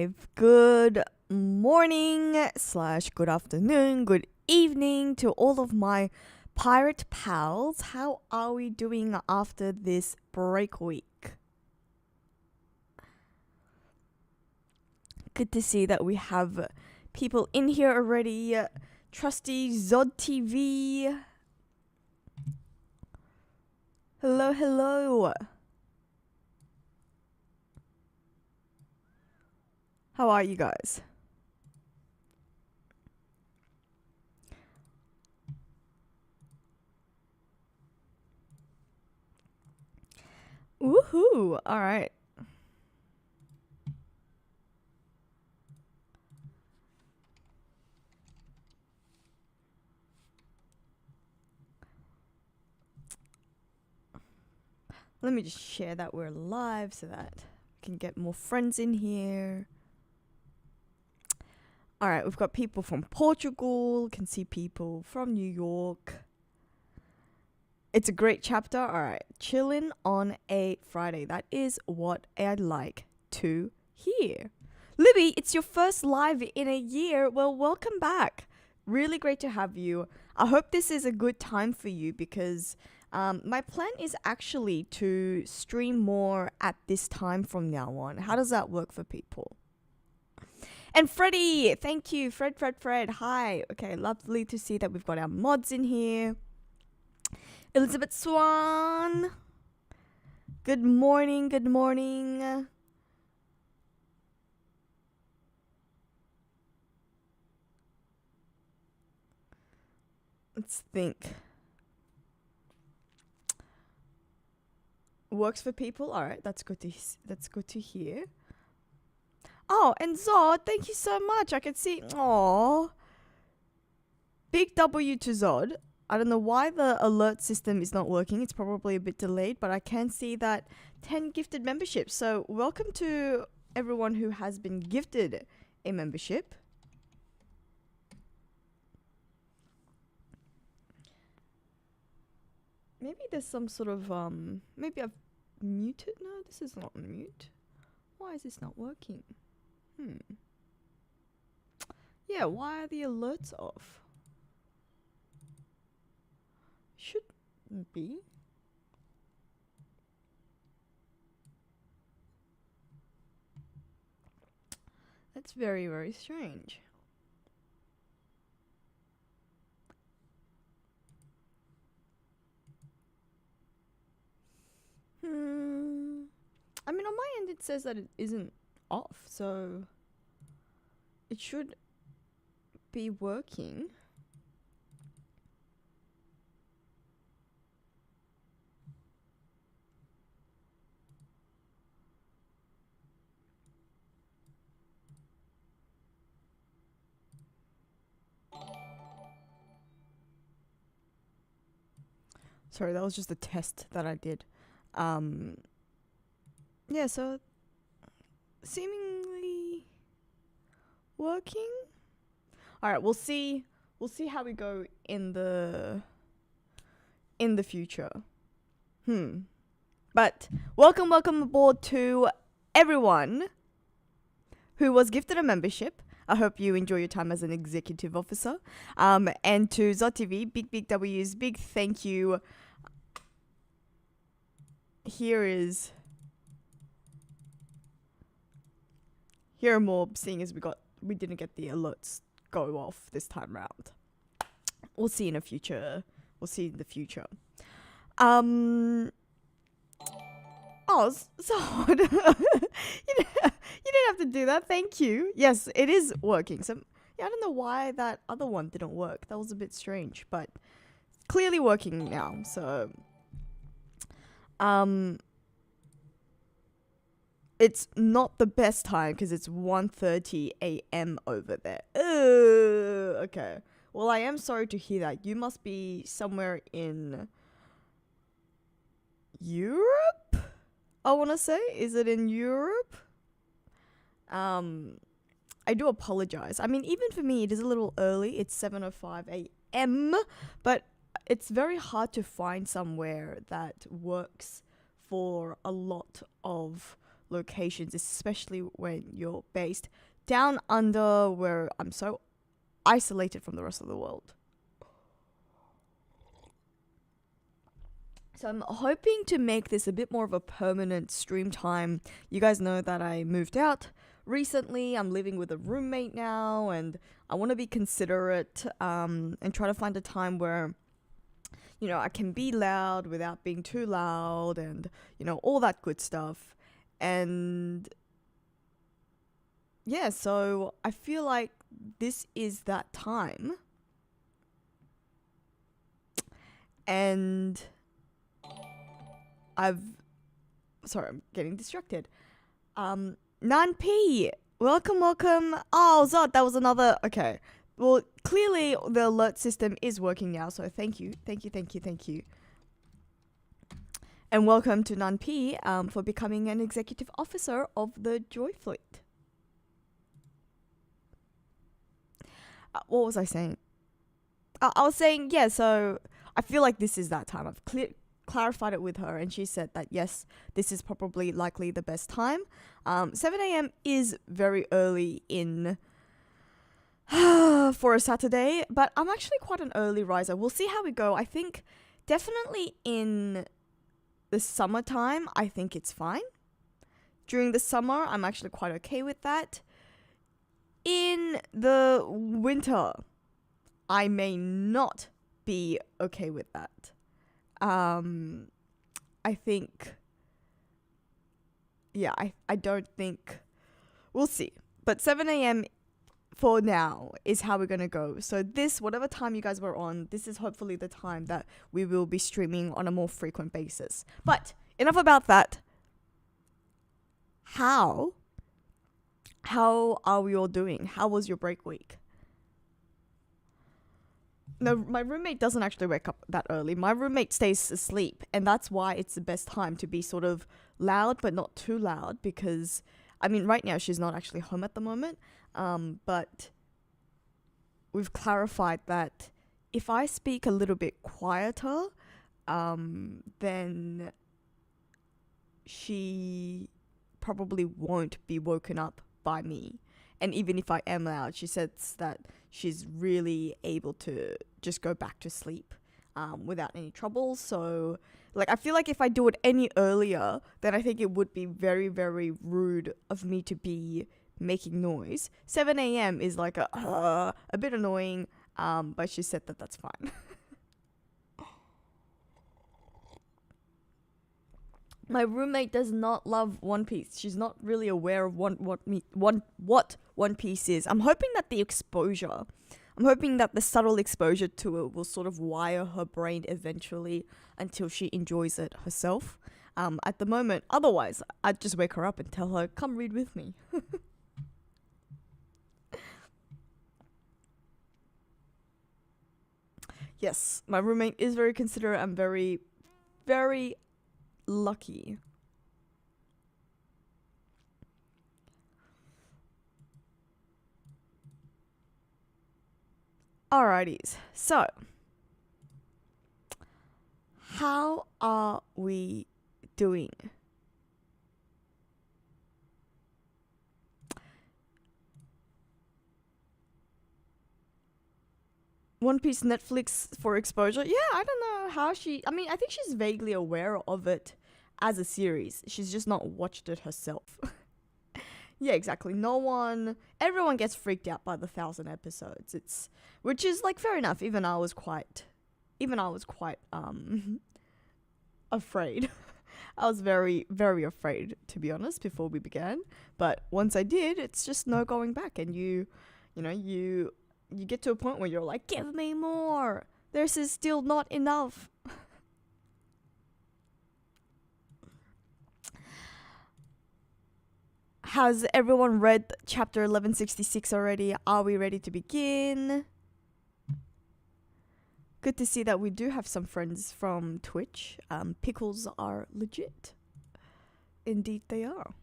live. Good morning / good afternoon, good evening to all of my pirate pals. How are we doing after this break week? Good to see that we have people in here already. Trusty Zod TV. Hello, hello. How are you guys? Woohoo! All right. Let me just share that we're live so that we can get more friends in here. All right, we've got people from Portugal, can see people from New York. It's a great chapter. All right, chilling on a Friday. That is what I'd like to hear. Libby, it's your first live in a year. Well, welcome back. Really great to have you. I hope this is a good time for you because my plan is actually to stream more at this time from now on. How does that work for people? And Freddie, thank you. Fred. Hi. Okay, lovely to see that we've got our mods in here. Elizabeth Swan. Good morning. Let's think. Works for people. All right, that's good to hear. Oh, and Zod, thank you so much. I can see. Aww. Big W to Zod. I don't know why the alert system is not working. It's probably a bit delayed, but I can see that 10 gifted memberships. So welcome to everyone who has been gifted a membership. Maybe there's some sort of, maybe I've muted. No, this is not on mute. Why is this not working? Yeah, why are the alerts off? Shouldn't be. That's very, very strange. I mean, on my end it says that it isn't off, so it should be working. Sorry, that was just a test that I did. Yeah, so seemingly working. All right, we'll see how we go in the future. But welcome aboard to everyone who was gifted a membership. I hope you enjoy your time as an executive officer. And to Zod TV, big W's, big thank you. Here are more, seeing as we didn't get the alerts go off this time round. We'll see in the future. Oh, Zod. You didn't have to do that. Thank you. Yes, it is working. So yeah, I don't know why that other one didn't work. That was a bit strange, but clearly working now. So it's not the best time because it's 1:30 a.m. over there. Okay. Well, I am sorry to hear that. You must be somewhere in Europe, I want to say. Is it in Europe? I do apologize. I mean, even for me, it is a little early. It's 7:05 a.m., but it's very hard to find somewhere that works for a lot of locations, especially when you're based down under, where I'm so isolated from the rest of the world. So I'm hoping to make this a bit more of a permanent stream time. You guys know that I moved out recently. I'm living with a roommate now, and I want to be considerate and try to find a time where, you know, I can be loud without being too loud, and, you know, all that good stuff. And yeah, so I feel like this is that time. And sorry, I'm getting distracted. Nan P, welcome. Oh, Zod, that was another, okay. Well, clearly the alert system is working now, so thank you. And welcome to Nan P for becoming an executive officer of the JoyFleet. What was I saying? I was saying, yeah, so I feel like this is that time. I've clarified it with her, and she said that yes, this is probably likely the best time. 7 a.m. is very early in for a Saturday, but I'm actually quite an early riser. We'll see how we go. I think definitely in the summertime, I think it's fine. During the summer, I'm actually quite okay with that. In the winter, I may not be okay with that. I think, yeah, I don't think, we'll see. But 7 a.m. for now is how we're going to go. So this, whatever time you guys were on, this is hopefully the time that we will be streaming on a more frequent basis. But enough about that. How are we all doing? How was your break week? No, my roommate doesn't actually wake up that early. My roommate stays asleep, and that's why it's the best time to be sort of loud, but not too loud, because, I mean, right now she's not actually home at the moment, but we've clarified that if I speak a little bit quieter, then she probably won't be woken up by me. And even if I am loud, she says that she's really able to just go back to sleep without any trouble. So, like, I feel like if I do it any earlier, then I think it would be very, very rude of me to be making noise. 7 a.m. is like a bit annoying, but she said that that's fine. My roommate does not love One Piece. She's not really aware of what One Piece is. I'm hoping that the subtle exposure to it will sort of wire her brain eventually until she enjoys it herself. At the moment, otherwise, I'd just wake her up and tell her, come read with me. Yes, my roommate is very considerate. I'm very, very lucky. Alrighties, so how are we doing? One Piece Netflix for exposure? Yeah, I don't know how I think she's vaguely aware of it as a series. She's just not watched it herself. Yeah, exactly. Everyone gets freaked out by the 1,000 episodes. Which is like fair enough. Even I was quite afraid. I was very, very afraid, to be honest, before we began. But once I did, it's just no going back. And you get to a point where you're like, give me more. This is still not enough. Has everyone read chapter 1166 already? Are we ready to begin? Good to see that we do have some friends from Twitch. Pickles are legit. Indeed they are.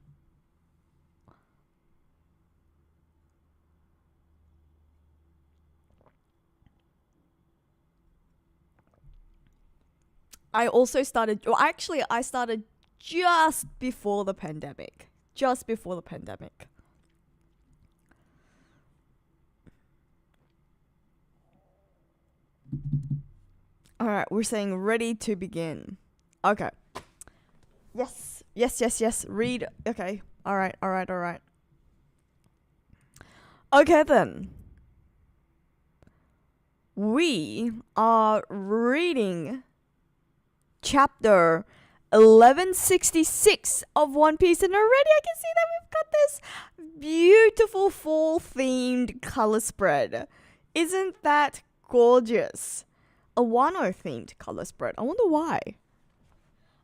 I started just before the pandemic. just before the pandemic. All right, we're saying ready to begin. Okay. Yes. Yes. Read. Okay. All right. Okay then. We are reading chapter 1166 of One Piece, and already I can see that we've got this beautiful fall themed color spread. Isn't that gorgeous? A Wano themed color spread. I wonder why.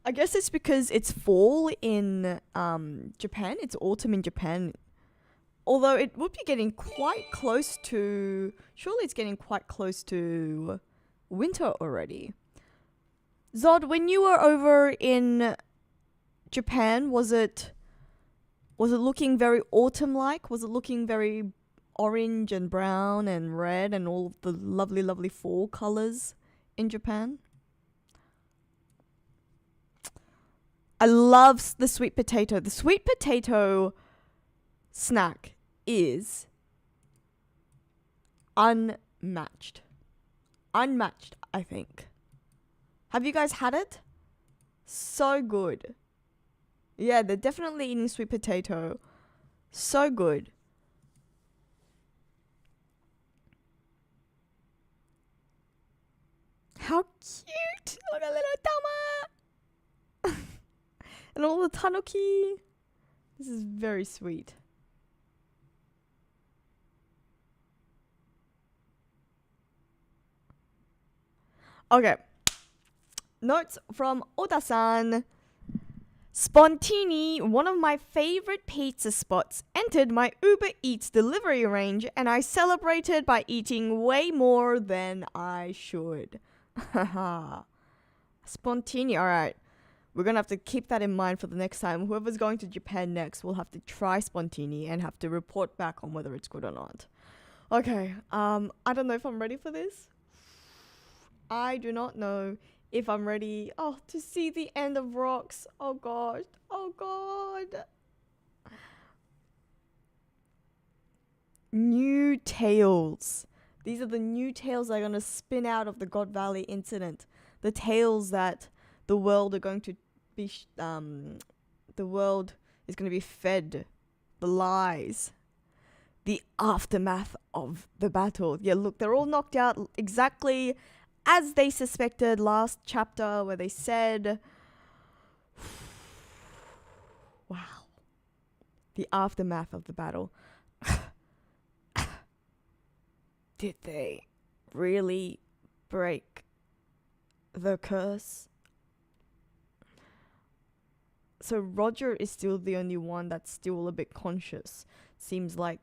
I guess it's because it's fall in Japan. It's autumn in Japan. Although it would be getting quite close to... Surely it's getting quite close to winter already. Zod, when you were over in Japan, was it looking very autumn-like? Was it looking very orange and brown and red and all of the lovely, lovely fall colors in Japan? I love the sweet potato. The sweet potato snack is unmatched. Unmatched, I think. Have you guys had it? So good. Yeah, they're definitely eating sweet potato. So good. How cute! Look at little Tama! And all the tanuki. This is very sweet. Okay. Notes from Oda-san. Spontini, one of my favorite pizza spots, entered my Uber Eats delivery range, and I celebrated by eating way more than I should. Haha. Spontini, alright. We're gonna have to keep that in mind for the next time. Whoever's going to Japan next will have to try Spontini and have to report back on whether it's good or not. Okay, I don't know if I'm ready for this. I do not know if I'm ready. Oh, to see the end of Rocks. Oh gosh. Oh god. New tales. These are the new tales that are going to spin out of the God Valley incident. The tales that the world are going to be... the world is going to be fed. The lies. The aftermath of the battle. Yeah, look, they're all knocked out exactly as they suspected last chapter, where they said... Wow. The aftermath of the battle. Did they really break the curse? So Roger is still the only one that's still a bit conscious. Seems like...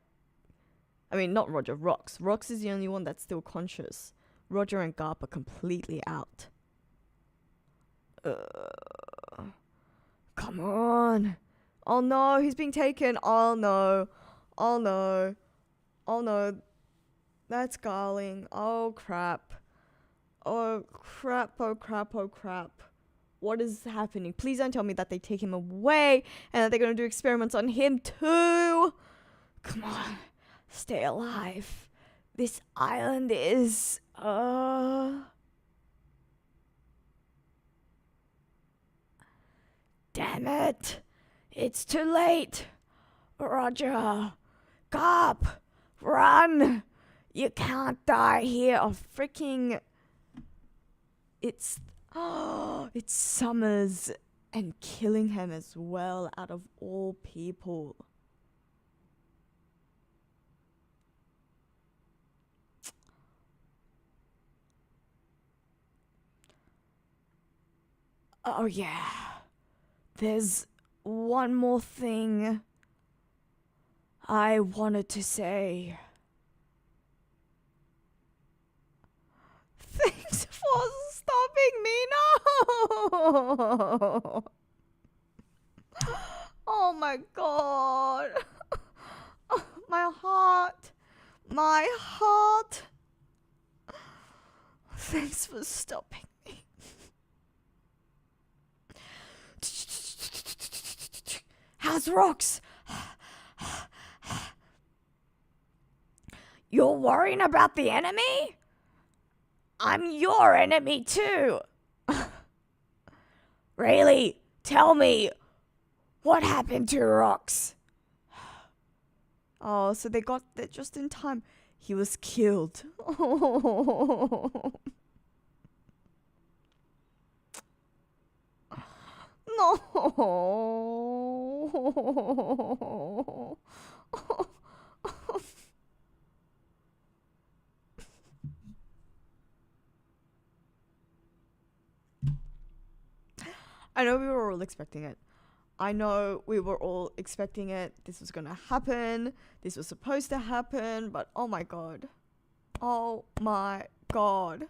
I mean, not Roger, Rox. Rox is the only one that's still conscious. Roger and Garp are completely out. Come on. Oh no, he's being taken. Oh no. Oh no. Oh no. That's Garling. Oh crap. Oh crap, oh crap, oh crap. What is happening? Please don't tell me that they take him away and that they're going to do experiments on him too. Come on. Stay alive. This island is... Damn it. It's too late. Roger. Garp. Run. You can't die here. Oh, freaking... It's Summers and Killingham as well, out of all people. Oh yeah. There's one more thing I wanted to say. Thanks for stopping me. No. Oh my god. My heart. My heart. Thanks for stopping me. How's rocks? You're worrying about the enemy? I'm your enemy too. Really? Tell me, what happened to Rocks? Oh, so they got there just in time. He was killed. No. I know we were all expecting it. This was gonna happen. This was supposed to happen. But oh my god. Oh my god.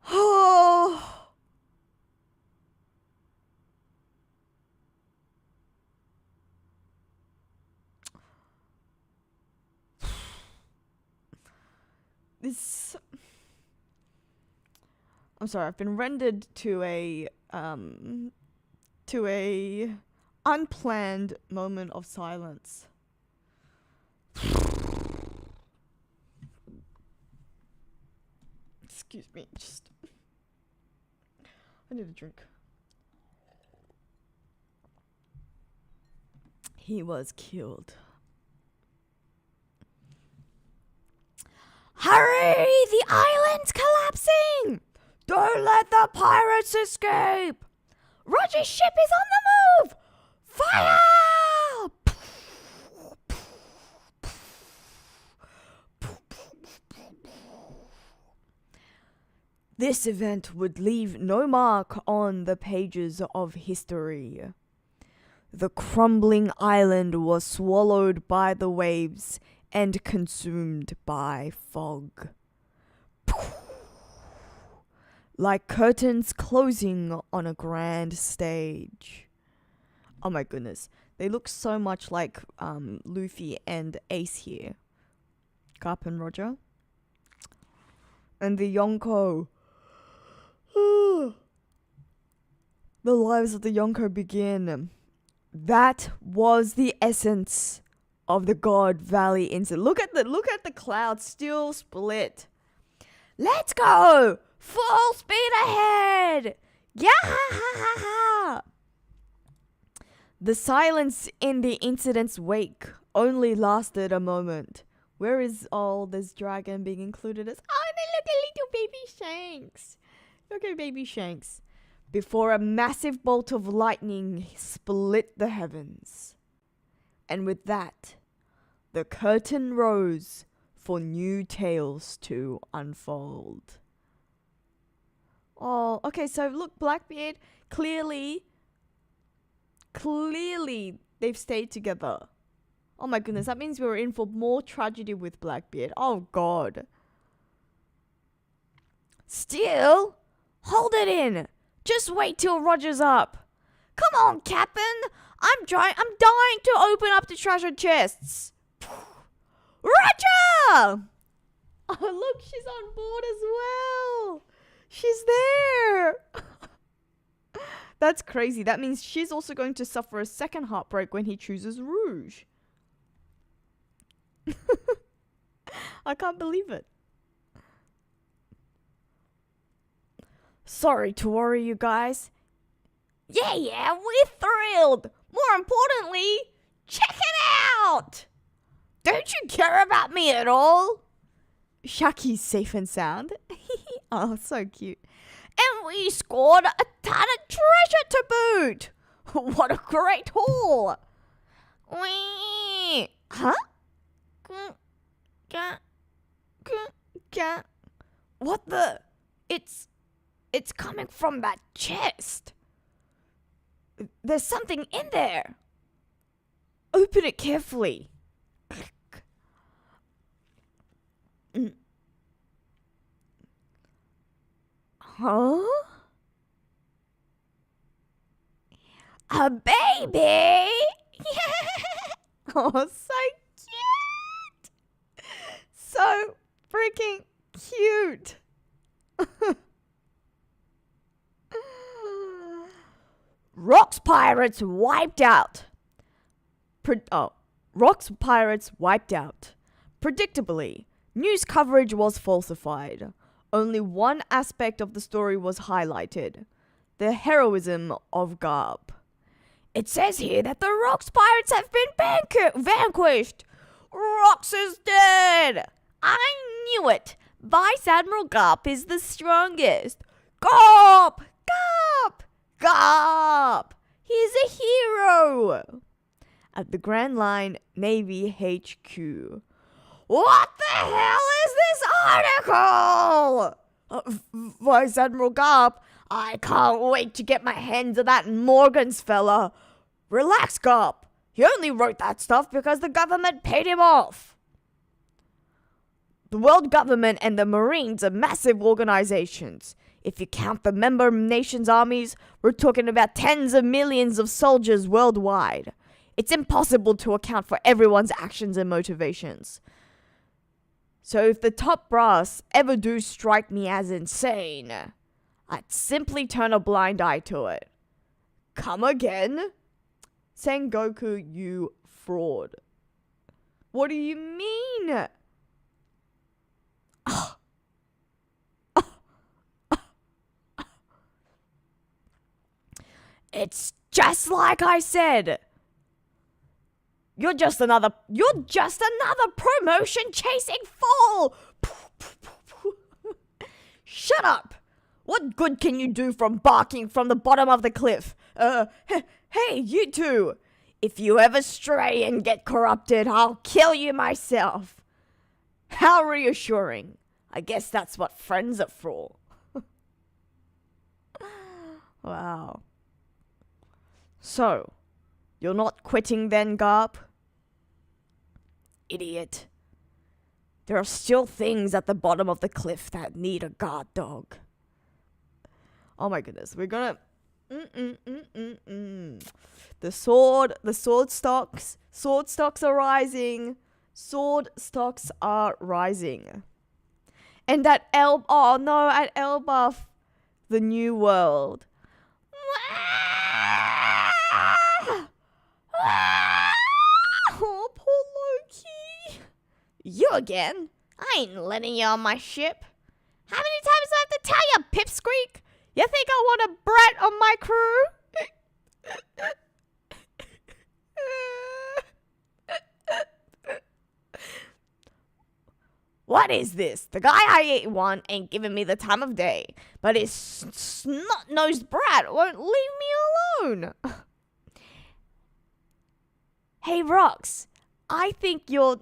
Oh. This. I'm sorry. I've been rendered to a unplanned moment of silence. Excuse me. I need a drink. He was killed. Hurry! The island's collapsing! Don't let the pirates escape! Roger's ship is on the move! Fire! This event would leave no mark on the pages of history. The crumbling island was swallowed by the waves and consumed by fog. Like curtains closing on a grand stage. Oh my goodness. They look so much like Luffy and Ace here. Garp and Roger. And the Yonko. The lives of the Yonko begin. That was the essence of the God Valley incident. Look at the clouds still split. Let's go! Full speed ahead! Yeah! The silence in the incident's wake only lasted a moment. Where is all this dragon being included as? Oh, and then look at little baby Shanks. Look at baby Shanks. Before a massive bolt of lightning split the heavens. And with that, the curtain rose for new tales to unfold. Oh, okay, so look, Blackbeard, clearly they've stayed together. Oh my goodness, that means we're in for more tragedy with Blackbeard. Oh god. Still, hold it in. Just wait till Roger's up. Come on, Captain. I'm dying to open up the treasure chests. Roger! Oh, look, she's on board as well. She's there. That's crazy. That means she's also going to suffer a second heartbreak when he chooses Rouge. I can't believe it. Sorry to worry you guys. Yeah, we're thrilled. More importantly, check it out. Don't you care about me at all? Shaki's safe and sound. Oh, so cute. And we scored a ton of treasure to boot. What a great haul. Wee. Huh? What the? It's coming from that chest. There's something in there. Open it carefully. Huh? A baby? Oh, so cute. So freaking cute. Rocks pirates wiped out. Rocks pirates wiped out. Predictably, news coverage was falsified. Only one aspect of the story was highlighted: the heroism of Garp. It says here that the Rocks pirates have been vanquished. Rocks is dead. I knew it. Vice Admiral Garp is the strongest. Garp! Garp! Garp! He's a hero! At the Grand Line Navy HQ. What the hell is this article? Vice Admiral Garp, I can't wait to get my hands on that Morgan's fella. Relax, Garp. He only wrote that stuff because the government paid him off. The world government and the Marines are massive organizations. If you count the member nations' armies, we're talking about tens of millions of soldiers worldwide. It's impossible to account for everyone's actions and motivations. So if the top brass ever do strike me as insane, I'd simply turn a blind eye to it. Come again? Sengoku, you fraud. What do you mean? It's just like I said. You're just another promotion chasing fool. Shut up. What good can you do from barking from the bottom of the cliff? Hey, you two. If you ever stray and get corrupted, I'll kill you myself. How reassuring. I guess that's what friends are for. Wow. So, you're not quitting then, Garp? Idiot. There are still things at the bottom of the cliff that need a guard dog. Oh my goodness, we're gonna... The sword stocks are rising. Sword stocks are rising. And at Elbaf, the new world. Oh, poor Loki. You again? I ain't letting you on my ship. How many times do I have to tell you, pipsqueak? You think I want a brat on my crew? What is this? The guy I want ain't giving me the time of day, but his snot-nosed brat won't leave me alone. Hey, Rox, I think you're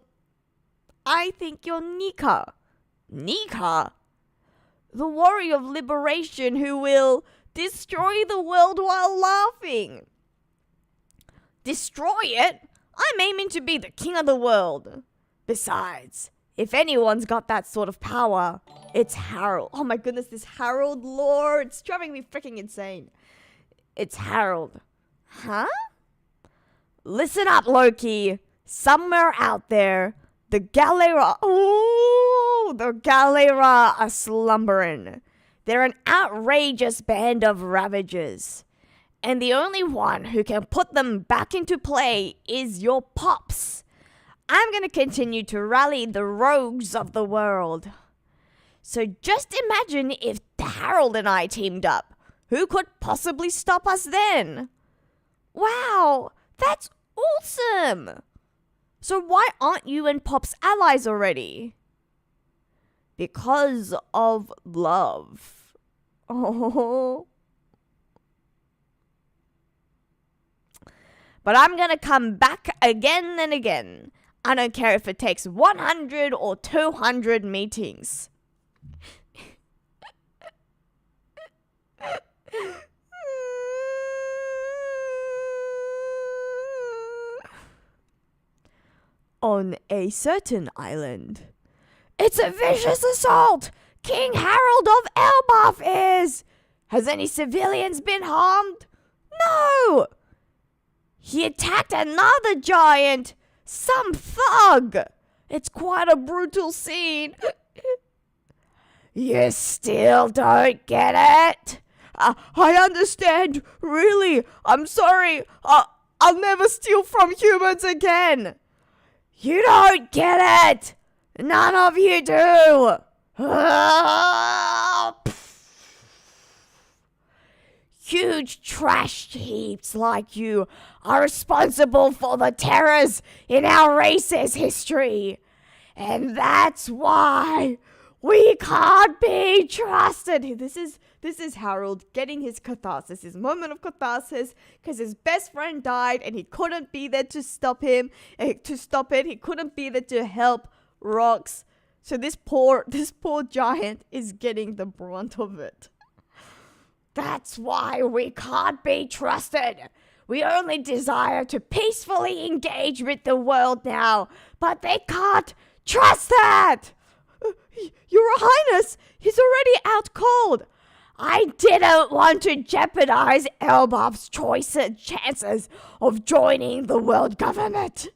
Nika. Nika? The warrior of liberation who will destroy the world while laughing. Destroy it? I'm aiming to be the king of the world. Besides, if anyone's got that sort of power, it's Harold. Oh my goodness, this Harold lore. It's driving me freaking insane. It's Harold. Huh? Listen up, Loki. Somewhere out there, the Galera are slumbering. They're an outrageous band of ravagers. And the only one who can put them back into play is your pops. I'm going to continue to rally the rogues of the world. So just imagine if Harold and I teamed up. Who could possibly stop us then? Wow, that's awesome. So why aren't you and Pops allies already? Because of love. Oh. But I'm going to come back again and again. I don't care if it takes 100 or 200 meetings. On a certain island. It's a vicious assault! King Harold of Elbaf is! Has any civilians been harmed? No! He attacked another giant! Some thug! It's quite a brutal scene. You still don't get it? I understand. Really, I'm sorry. I'll never steal from humans again. You don't get it. None of you do. Huge trash heaps like you are responsible for the terrors in our race's history. And that's why we can't be trusted. This is Harold getting his catharsis, his moment of catharsis, because his best friend died and he couldn't be there to stop him, to stop it. He couldn't be there to help Rox. So this poor giant is getting the brunt of it. That's why we can't be trusted. We only desire to peacefully engage with the world now, but they can't trust that. Your Highness, he's already out cold. I didn't want to jeopardize Elbaf's chances of joining the world government.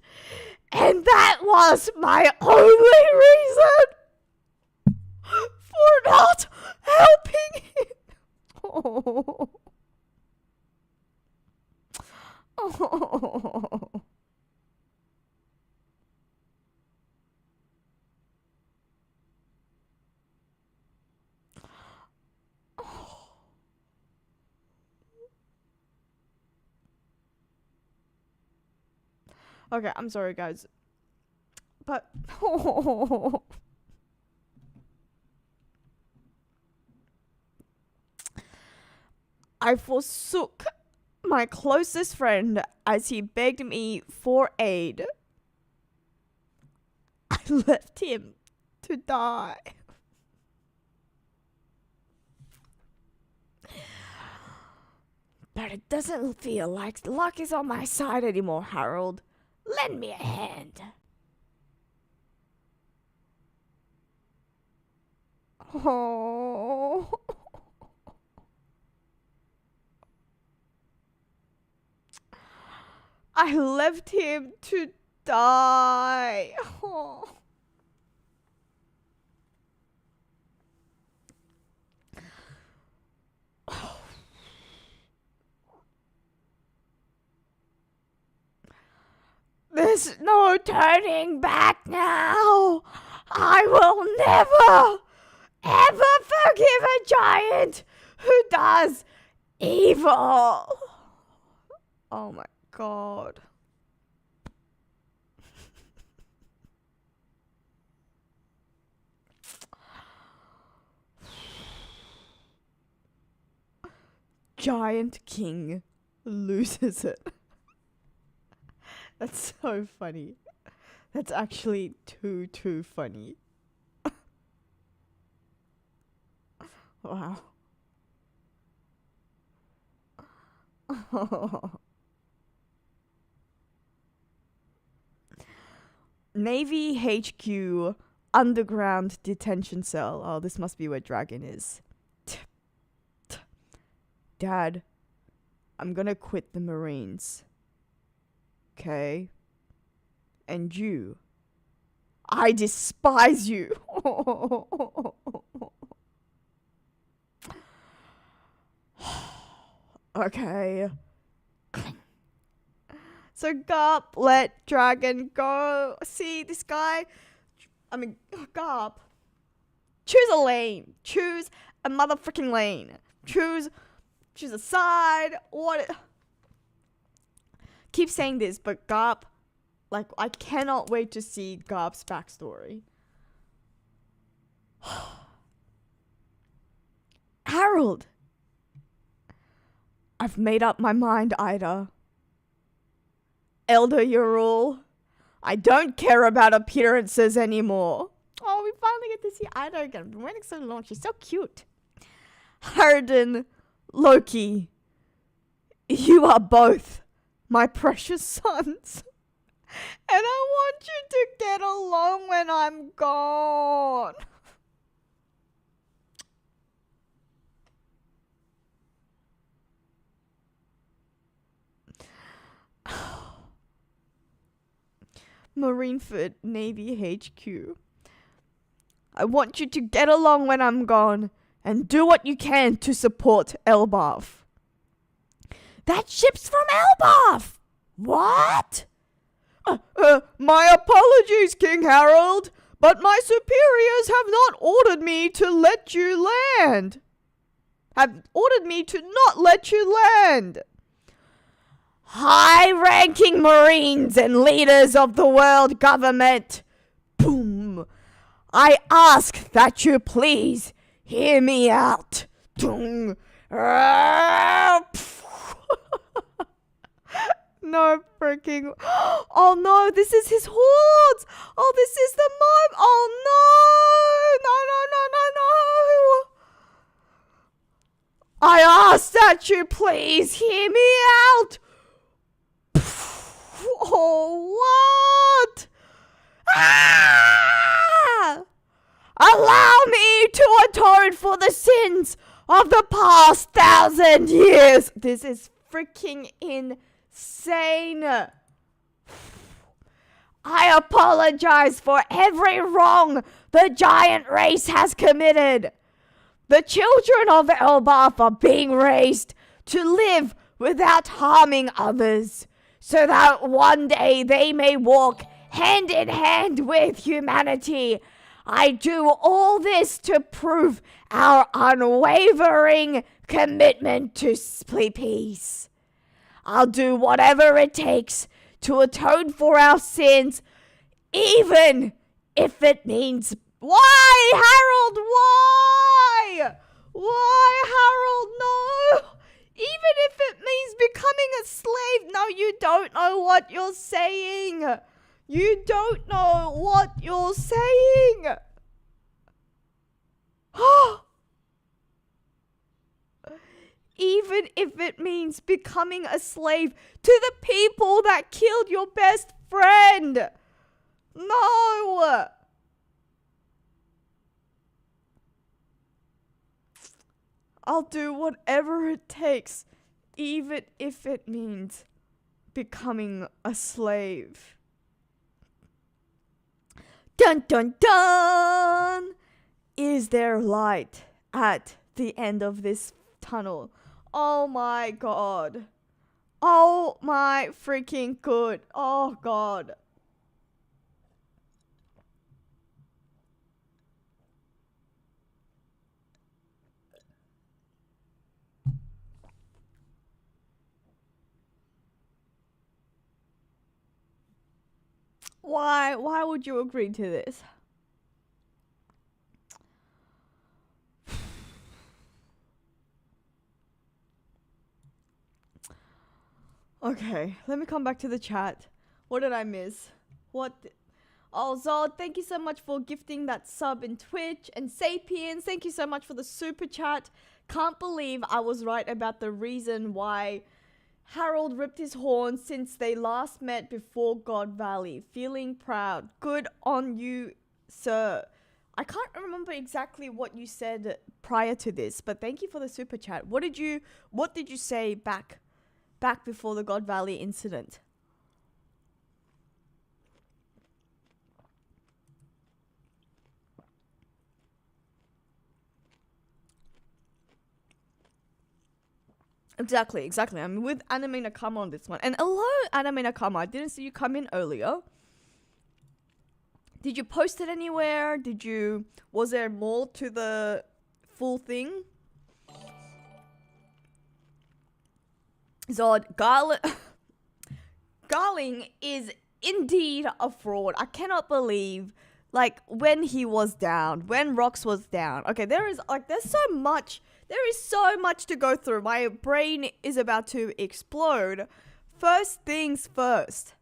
And that was my only reason for not helping him. Oh. Oh. Okay, I'm sorry, guys. But I forsook my closest friend as he begged me for aid. I left him to die. But it doesn't feel like luck is on my side anymore, Harold. Lend me a hand. Oh. I left him to die. Oh. There's no turning back now. I will never, ever forgive a giant who does evil. Oh my God. Giant King loses it. That's so funny. That's actually too funny. Wow. Navy HQ underground detention cell. Oh, this must be where Dragon is. Dad, I'm gonna quit the Marines. Okay? And you, I despise you. Okay. So Garp let Dragon go. See, this guy, Garp, choose a lane. Choose a motherfucking lane. Choose a side. What? Keep saying this, but Garp, like, I cannot wait to see Garp's backstory. Harold, I've made up my mind, Ida. Elder Yrul, I don't care about appearances anymore. Oh, we finally get to see Ida again. I've been waiting so long. She's so cute. Harden, Loki, you are both my precious sons. And I want you to get along when I'm gone. Marineford Navy HQ. I want you to get along when I'm gone. and do what you can to support Elbaf. That ship's from Elbaf! What? My apologies, King Harold, but my superiors have not ordered me to let you land. Have ordered me to not let you land. High-ranking Marines and leaders of the world government. Boom. I ask that you please hear me out. Boom. No freaking. Oh no, this is his hordes. Oh, this is the mob. Oh no. No. I ask that you please hear me out. Oh, what? Ah! Allow me to atone for the sins of the past 1,000 years. This is freaking insane. I apologize for every wrong the giant race has committed. The children of Elbaf are being raised to live without harming others, so that one day they may walk hand in hand with humanity. I do all this to prove our unwavering commitment to peace. I'll do whatever it takes to atone for our sins, even if it means... Why, Harold? Why? Why, Harold? No! Even if it means becoming a slave. No, you don't know what you're saying. You don't know what you're saying. Even if it means becoming a slave to the people that killed your best friend. No. I'll do whatever it takes, even if it means becoming a slave. Dun dun dun! Is there light at the end of this tunnel? Oh my god. Oh my freaking good. Oh god. Why would you agree to this? Okay, let me come back to the chat. What did I miss? Oh, Zod, thank you so much for gifting that sub in Twitch. And Sapiens, thank you so much for the super chat. Can't believe I was right about the reason why Harold ripped his horn since they last met before God Valley. Feeling proud. Good on you, sir. I can't remember exactly what you said prior to this, but thank you for the super chat. What did you say back before the God Valley incident? Exactly. I'm with Anime Nakama on this one. And hello, Anime Nakama. I didn't see you come in earlier. Did you post it anywhere? Was there more to the full thing? Zod, Garling is indeed a fraud. I cannot believe, when he was down, when Rox was down. Okay, there's so much to go through. My brain is about to explode. First things first.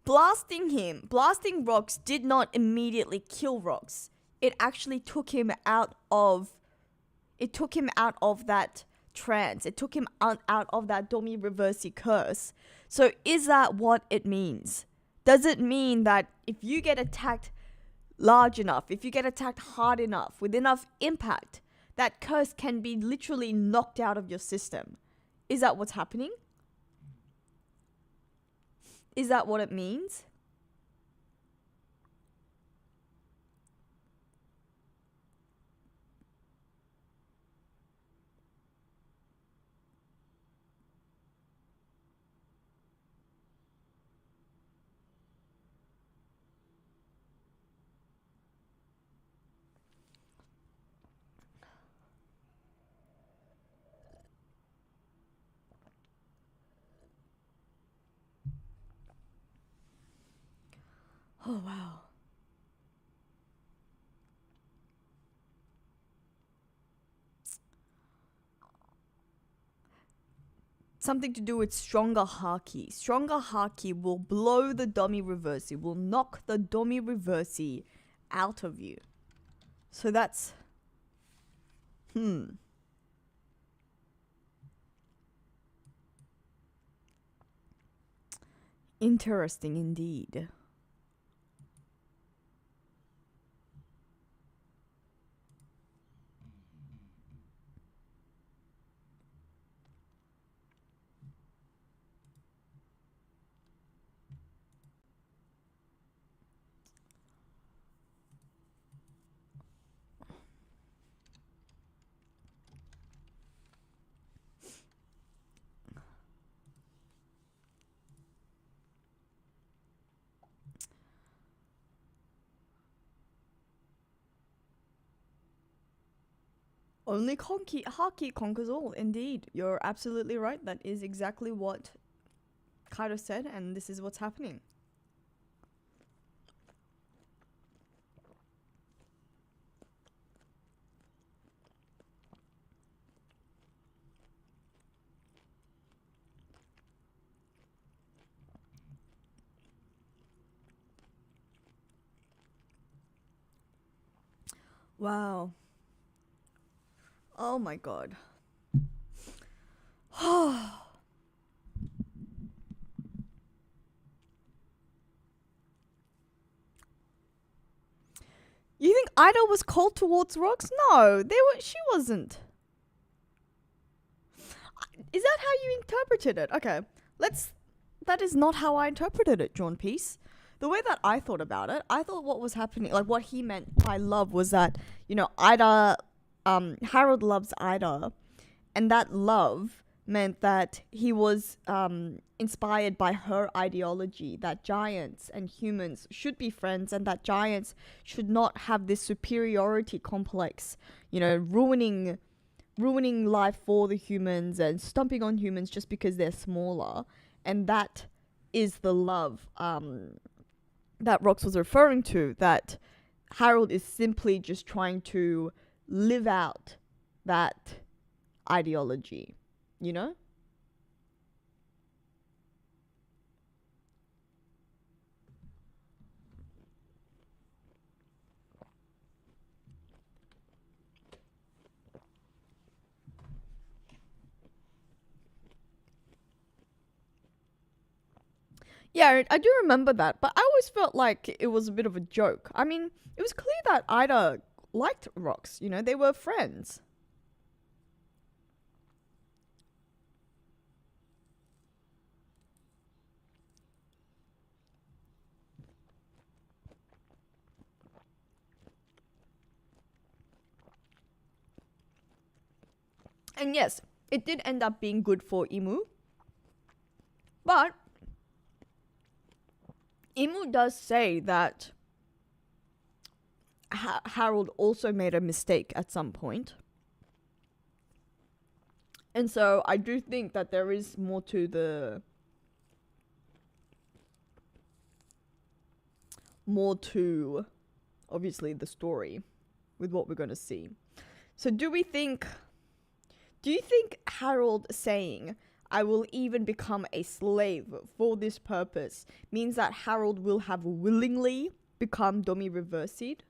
Blasting Rox did not immediately kill Rox. It actually took him out of that trance. It took him out of that Domi Reversi curse. So is that what it means? Does it mean that if you get attacked large enough, if you get attacked hard enough, with enough impact, that curse can be literally knocked out of your system? Is that what's happening? Is that what it means? Oh, wow. Something to do with stronger haki. Stronger haki will blow the Domi Reversi, will knock the Domi Reversi out of you. So that's... Interesting indeed. Only haki conquers all. Indeed, you're absolutely right. That is exactly what Kaido said, and this is what's happening. Wow. Oh my god. You think Ida was cold towards Rocks? No, she wasn't. Is that how you interpreted it? Okay, that is not how I interpreted it, John Peace. The way that I thought about it, I thought what was happening, like what he meant by love was that, Ida, Harold loves Ida, and that love meant that he was inspired by her ideology that giants and humans should be friends, and that giants should not have this superiority complex, ruining life for the humans and stomping on humans just because they're smaller. And that is the love that Rox was referring to, that Harold is simply just trying to live out that ideology, you know? Yeah, I do remember that, but I always felt like it was a bit of a joke. I mean, it was clear that Ida liked Rox, they were friends. And yes, it did end up being good for Imu, but Imu does say that Harold also made a mistake at some point. And so I do think that there is more to obviously the story with what we're going to see. So do you think Harold saying, "I will even become a slave for this purpose," means that Harold will have willingly become Domi Reversied?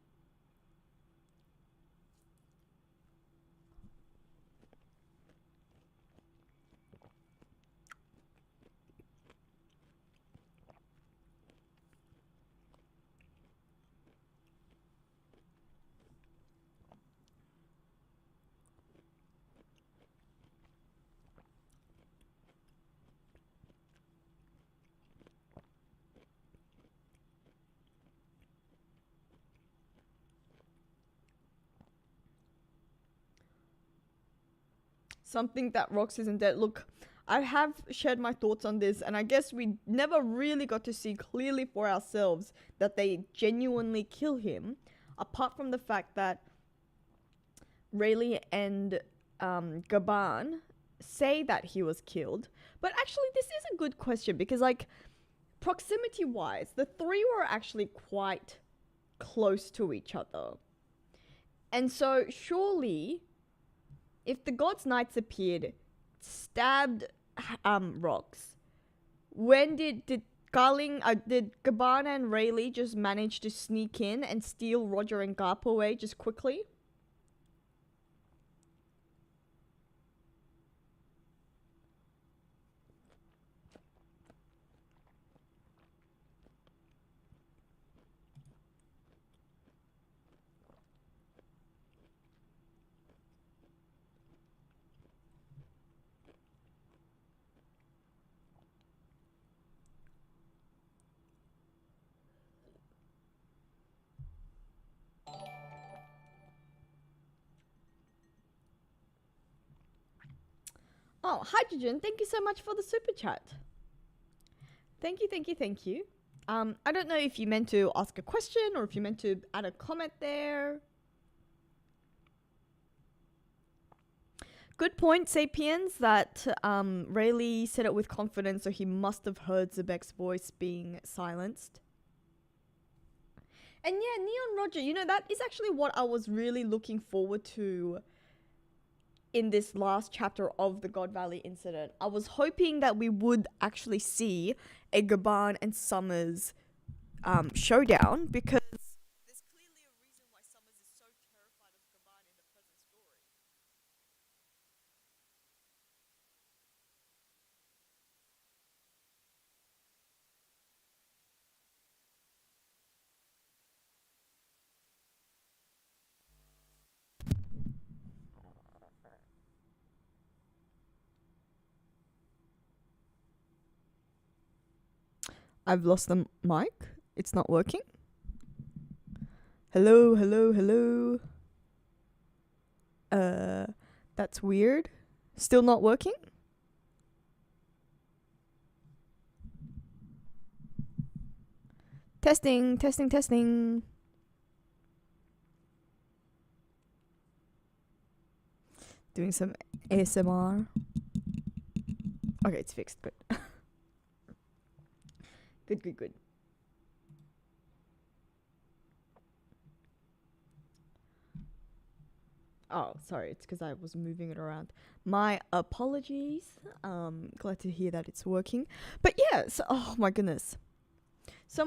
Something that Rox isn't dead. Look, I have shared my thoughts on this, and I guess we never really got to see clearly for ourselves that they genuinely kill him, apart from the fact that Rayleigh and Gaban say that he was killed. But actually, this is a good question, because, like, proximity wise, the three were actually quite close to each other. And so surely, if the God's Knights appeared, stabbed Rocks, when did Gabbana and Rayleigh just manage to sneak in and steal Roger and Garp away just quickly? Oh, Hydrogen, thank you so much for the super chat. Thank you, thank you, thank you. I don't know if you meant to ask a question or if you meant to add a comment there. Good point, Sapiens, that Rayleigh said it with confidence, so he must have heard Zebek's voice being silenced. And yeah, Neon Roger, you know, that is actually what I was really looking forward to in this last chapter of the God Valley incident. I was hoping that we would actually see a Gaban and Summers showdown, because there's clearly a reason why Summers is so terrified of Gaban in the present story. I've lost the mic. It's not working. Hello, hello, hello. That's weird. Still not working? Testing, testing, testing. Doing some ASMR. Okay, it's fixed. Good. Good, good, good. Oh, sorry. It's because I was moving it around. My apologies. Glad to hear that it's working. But yeah, so, oh my goodness. So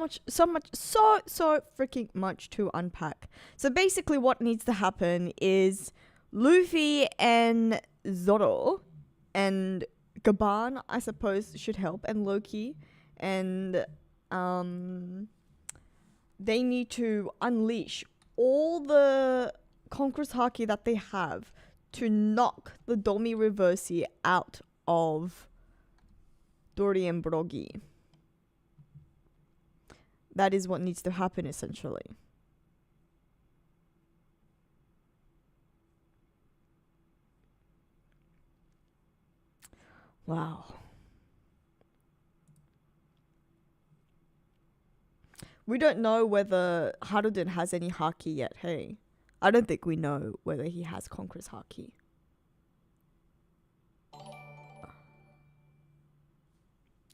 freaking much to unpack. So basically what needs to happen is Luffy and Zoro and Gaban, I suppose, should help, and Loki, and they need to unleash all the Conqueror's Haki that they have to knock the Domi Reversi out of Dory and Broggy. That is what needs to happen, essentially. Wow. We don't know whether Haruden has any Haki yet, hey? I don't think we know whether he has Conqueror's Haki.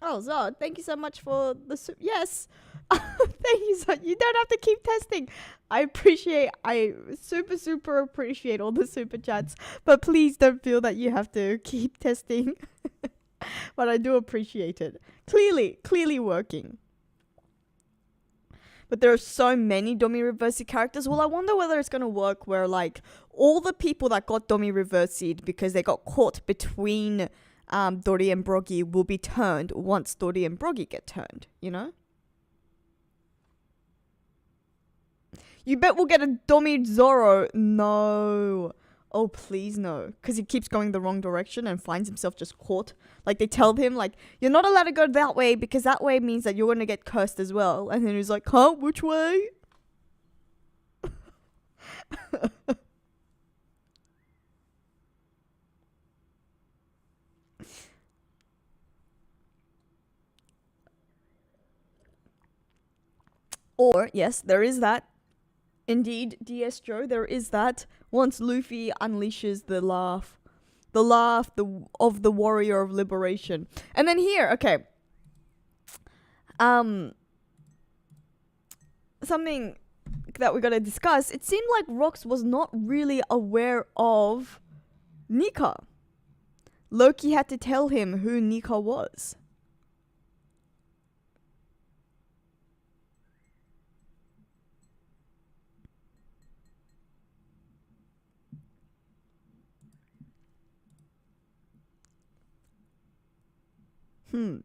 Oh, Zod, thank you so much for the yes. Thank you, Zod. You don't have to keep testing. I super appreciate all the super chats, but please don't feel that you have to keep testing. But I do appreciate it. Clearly working. But there are so many Domi Reversi characters. Well, I wonder whether it's going to work where, like, all the people that got Domi Reversi'd because they got caught between Dory and Broggy will be turned once Dory and Broggy get turned, you know? You bet we'll get a Domi Zoro. No. Oh, please no. Because he keeps going the wrong direction and finds himself just caught. Like, they tell him, like, you're not allowed to go that way because that way means that you're going to get cursed as well. And then he's like, huh? Which way? Or, yes, there is that. Indeed, DS Joe, there is that. Once Luffy unleashes the laugh of the warrior of liberation. And then here, okay. Um, something that we gotta discuss. It seemed like Rox was not really aware of Nika. Loki had to tell him who Nika was. Hmm.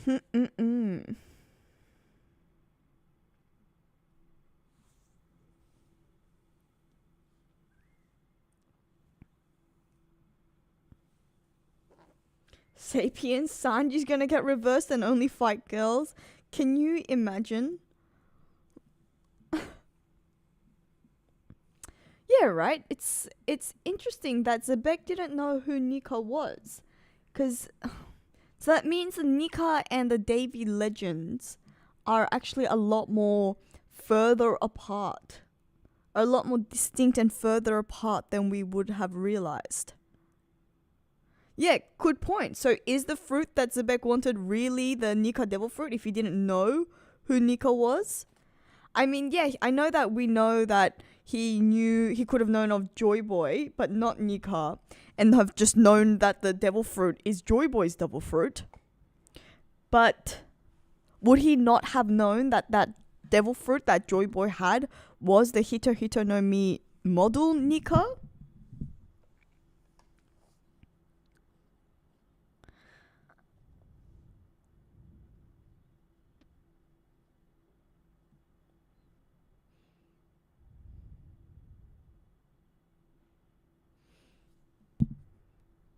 Mm-mm-mm. Sapiens, Sanji's gonna get reversed and only fight girls. Can you imagine? Yeah, right. It's interesting that Zebek didn't know who Nika was, cause so that means the Nika and the Davy legends are actually a lot more further apart, a lot more distinct and further apart than we would have realized. Yeah, good point. So is the fruit that Zebek wanted really the Nika devil fruit if he didn't know who Nika was? I mean, yeah, I know that we know that he could have known of Joy Boy, but not Nika, and have just known that the devil fruit is Joy Boy's devil fruit. But would he not have known that that devil fruit that Joy Boy had was the Hito Hito no Mi model Nika?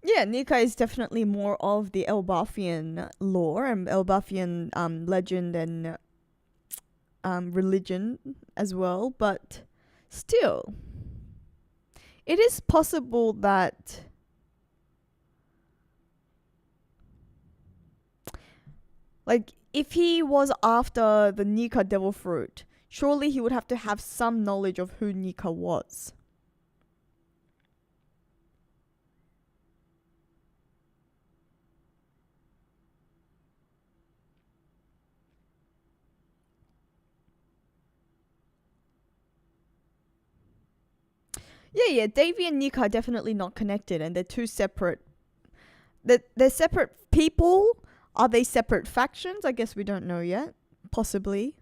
Yeah, Nika is definitely more of the Elbathian lore and Elbathian legend and religion as well, but still, it is possible that like if he was after the Nika devil fruit, surely he would have to have some knowledge of who Nika was. Yeah, Davy and Nika are definitely not connected, and they're two separate. They're separate people. Are they separate factions? I guess we don't know yet. Possibly.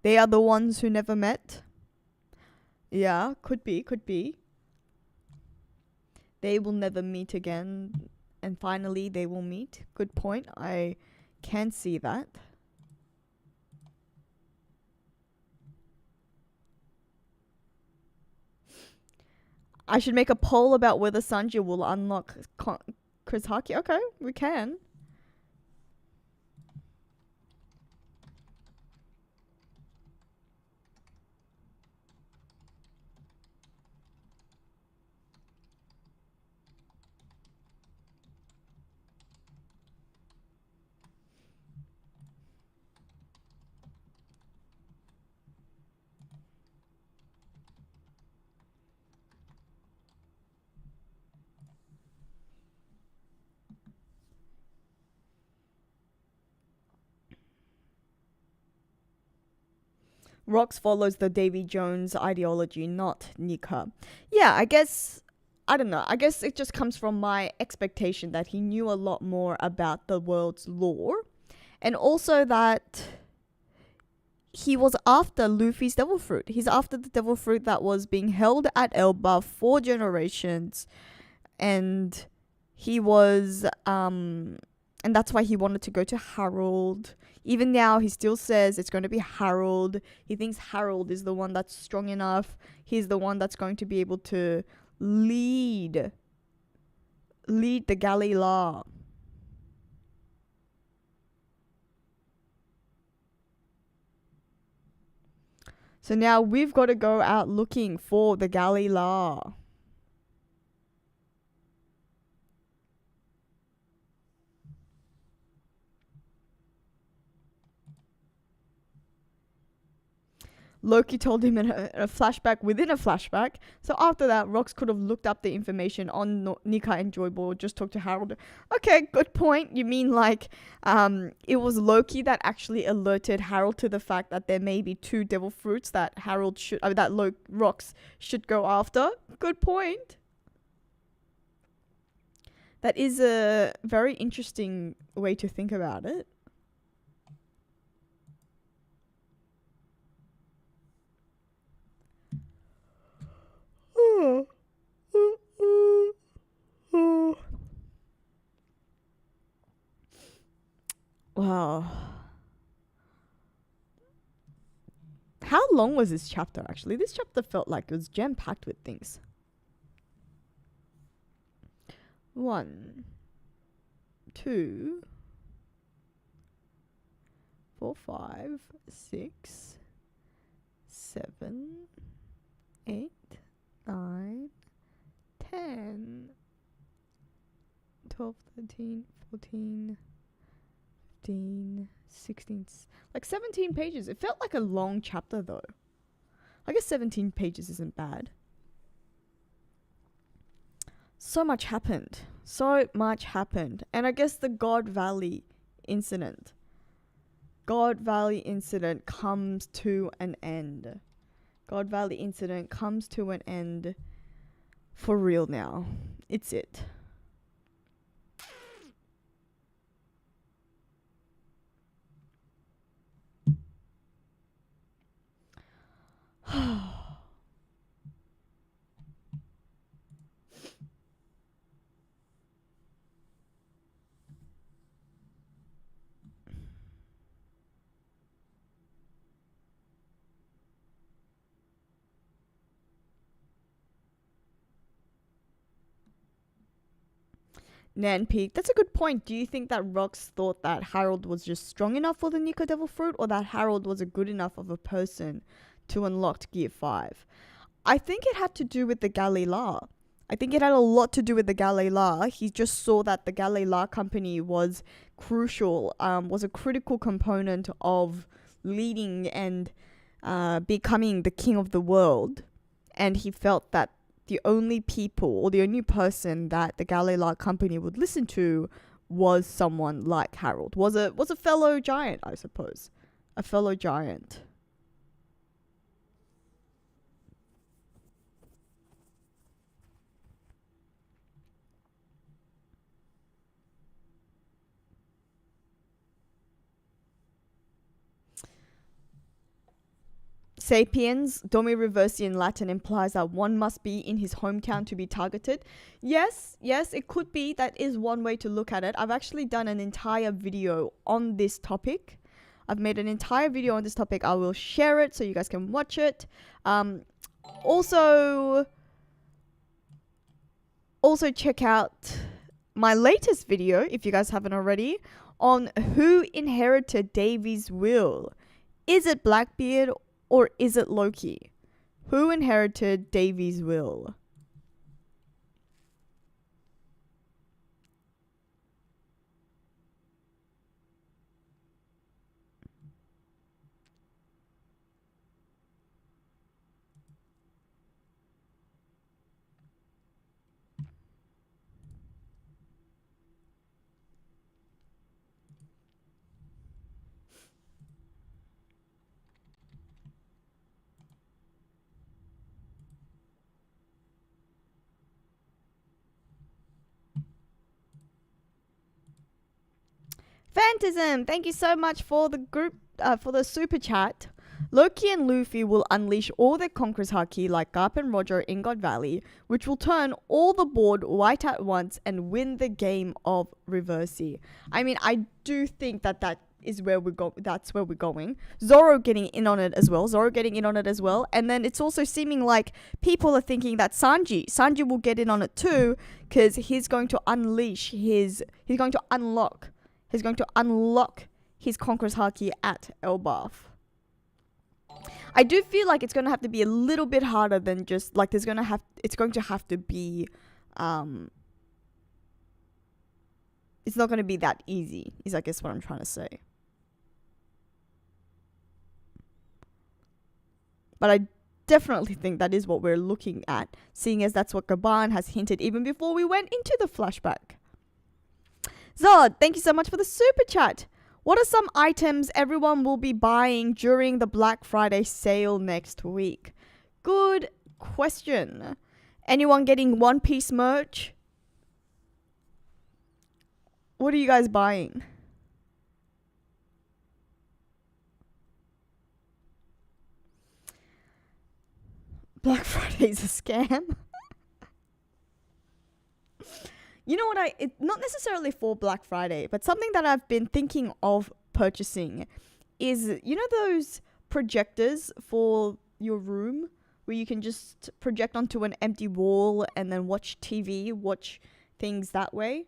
They are the ones who never met. Yeah, could be, could be. They will never meet again, and finally they will meet. Good point. I can see that. I should make a poll about whether Sanji will unlock Krizaki. Okay, we can. Rox follows the Davy Jones ideology, not Nika. Yeah, I guess I don't know. I guess it just comes from my expectation that he knew a lot more about the world's lore, and also that he was after Luffy's devil fruit. He's after the devil fruit that was being held at Elba for generations, and he was and that's why he wanted to go to Harold. Even now he still says it's going to be Harold. He thinks Harold is the one that's strong enough. He's the one that's going to be able to lead the Galley Law. So now we've got to go out looking for the Galley Law. Loki told him in a flashback within a flashback. So after that, Rox could have looked up the information on Nika and Joyboy, just talked to Harold. Okay, good point. You mean like it was Loki that actually alerted Harold to the fact that there may be 2 devil fruits that Rox should go after? Good point. That is a very interesting way to think about it. Wow. How long was this chapter actually? This chapter felt like it was jam-packed with things. 1, 2, 4, 5, 6, 7, 8, 9, 10, 12, 13, 14, 15, 16, like 17 pages. It felt like a long chapter though. I guess 17 pages isn't bad. So much happened. So much happened. And I guess the God Valley incident comes to an end. God Valley incident comes to an end for real now. It's it. Nan Peak. That's a good point. Do you think that Rox thought that Harold was just strong enough for the Nico Devil Fruit, or that Harold was a good enough of a person to unlock Gear 5? I think it had to do with the Galila. I think it had a lot to do with the Galila. He just saw that the Galila company was crucial, was a critical component of leading and becoming the king of the world. And he felt that the only people or the only person that the Galila company would listen to was someone like Harold. Was a fellow giant, I suppose. A fellow giant. Sapiens, Domi Reversi in Latin implies that one must be in his hometown to be targeted. Yes, it could be. That is one way to look at it. I've actually done an entire video on this topic. I've made an entire video on this topic. I will share it so you guys can watch it. Also check out my latest video, if you guys haven't already, on who inherited Davy's will. Is it Blackbeard or is it Loki? Who inherited Davy's will? Phantasm, thank you so much for the group, for the super chat. Loki and Luffy will unleash all their Conqueror's Haki like Garp and Roger in God Valley, which will turn all the board white at once and win the game of Reversi. I mean, I do think that is where we go. That's where we're going. Zoro getting in on it as well. And then it's also seeming like people are thinking that Sanji will get in on it too, because he's going to unleash he's going to unlock his Conqueror's Haki at Elbaf. I do feel like it's going to have to be a little bit harder than just like it's going to have to be it's not going to be that easy, is I guess what I'm trying to say. But I definitely think that is what we're looking at, seeing as that's what Gaban has hinted even before we went into the flashback. Zod, thank you so much for the super chat. What are some items everyone will be buying during the Black Friday sale next week? Good question. Anyone getting One Piece merch? What are you guys buying? Black Friday's a scam. You know what, not necessarily for Black Friday, but something that I've been thinking of purchasing is, you know, those projectors for your room where you can just project onto an empty wall and then watch TV, watch things that way.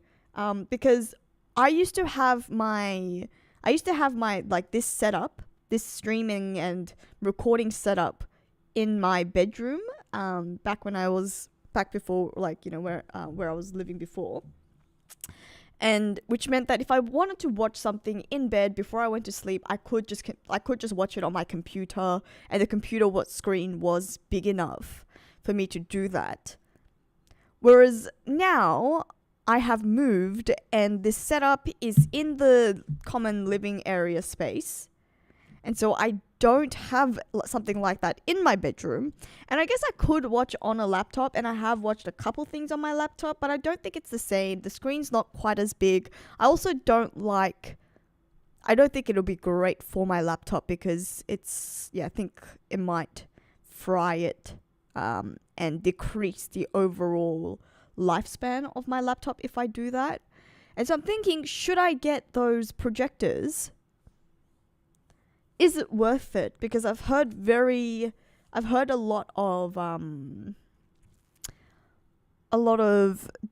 Because I used to have my like this setup, this streaming and recording setup in my bedroom, back when I was back before, like, you know, where I was living before. And which meant that if I wanted to watch something in bed before I went to sleep, I could just watch it on my computer, and the computer screen was big enough for me to do that. Whereas now I have moved and this setup is in the common living area space. And so I don't have something like that in my bedroom. And I guess I could watch on a laptop, and I have watched a couple things on my laptop, but I don't think it's the same. The screen's not quite as big. I also don't think it'll be great for my laptop because I think it might fry it, and decrease the overall lifespan of my laptop if I do that. And so I'm thinking, should I get those projectors? Is it worth it? Because I've heard a lot of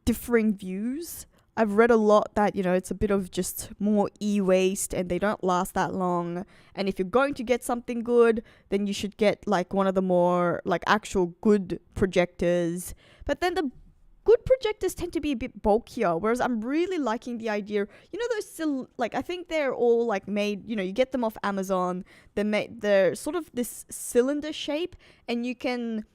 differing views. I've read a lot that, you know, it's a bit of just more e-waste and they don't last that long. And if you're going to get something good, then you should get like one of the more like actual good projectors. But then the good projectors tend to be a bit bulkier, whereas I'm really liking the idea, you know, those still, like, I think they're all like made, you know, you get them off Amazon. They're sort of this cylinder shape, and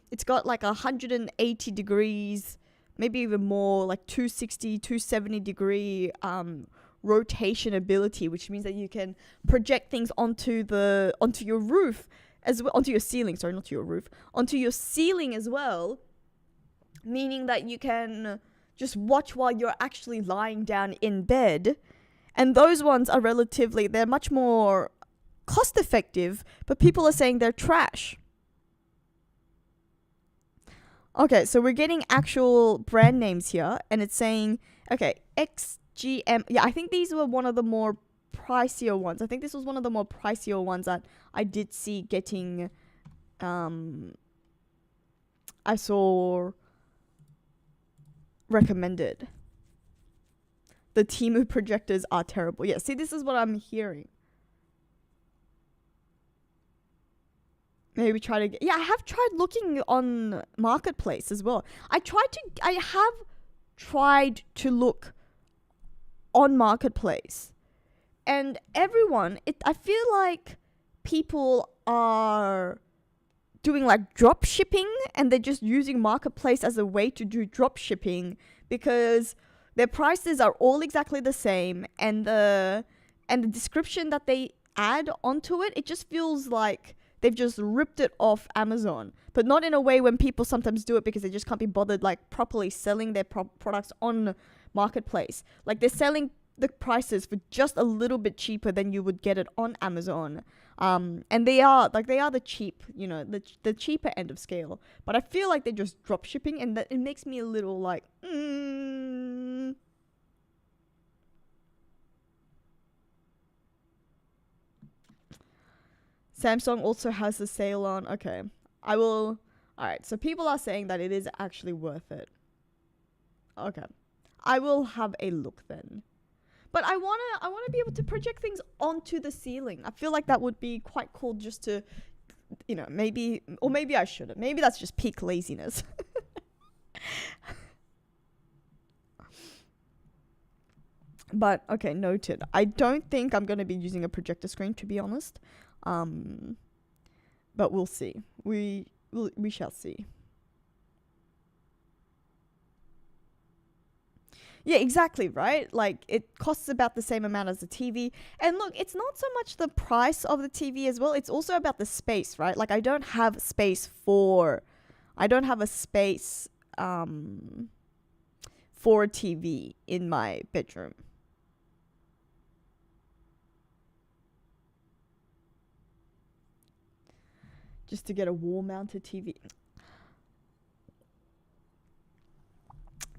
it's got like 180 degrees, maybe even more, like 260, 270 degree rotation ability, which means that you can project things onto your roof as well, onto your ceiling, sorry, not to your roof, onto your ceiling as well. Meaning that you can just watch while you're actually lying down in bed. And those ones are they're much more cost effective, but people are saying they're trash. Okay, so we're getting actual brand names here, and it's saying, okay, XGM. Yeah, I think these were one of the more pricier ones. I think this was one of the more pricier ones that I did see getting, I saw recommended. The Temu projectors are terrible. Yeah, see, this is what I'm hearing. Maybe try to get... Yeah, I have tried looking on Marketplace as well. I have tried to look on Marketplace. And I feel like people are doing like drop shipping, and they're just using Marketplace as a way to do drop shipping because their prices are all exactly the same, and the description that they add onto it just feels like they've just ripped it off Amazon, but not in a way when people sometimes do it because they just can't be bothered like properly selling their products on Marketplace. Like, they're selling the prices for just a little bit cheaper than you would get it on Amazon. And they are the cheap, you know, the cheaper end of scale. But I feel like they're just drop shipping, and that it makes me a little like, Samsung also has a sale on. Okay, alright, so people are saying that it is actually worth it. Okay, I will have a look then. But I wanna be able to project things onto the ceiling. I feel like that would be quite cool, just to, you know, maybe I shouldn't. Maybe that's just peak laziness. But okay, noted. I don't think I'm gonna be using a projector screen, to be honest. But we'll see. We shall see. Yeah, exactly, right? Like, it costs about the same amount as the TV. And look, it's not so much the price of the TV as well. It's also about the space, right? Like, I don't have a space for a TV in my bedroom. Just to get a wall-mounted TV.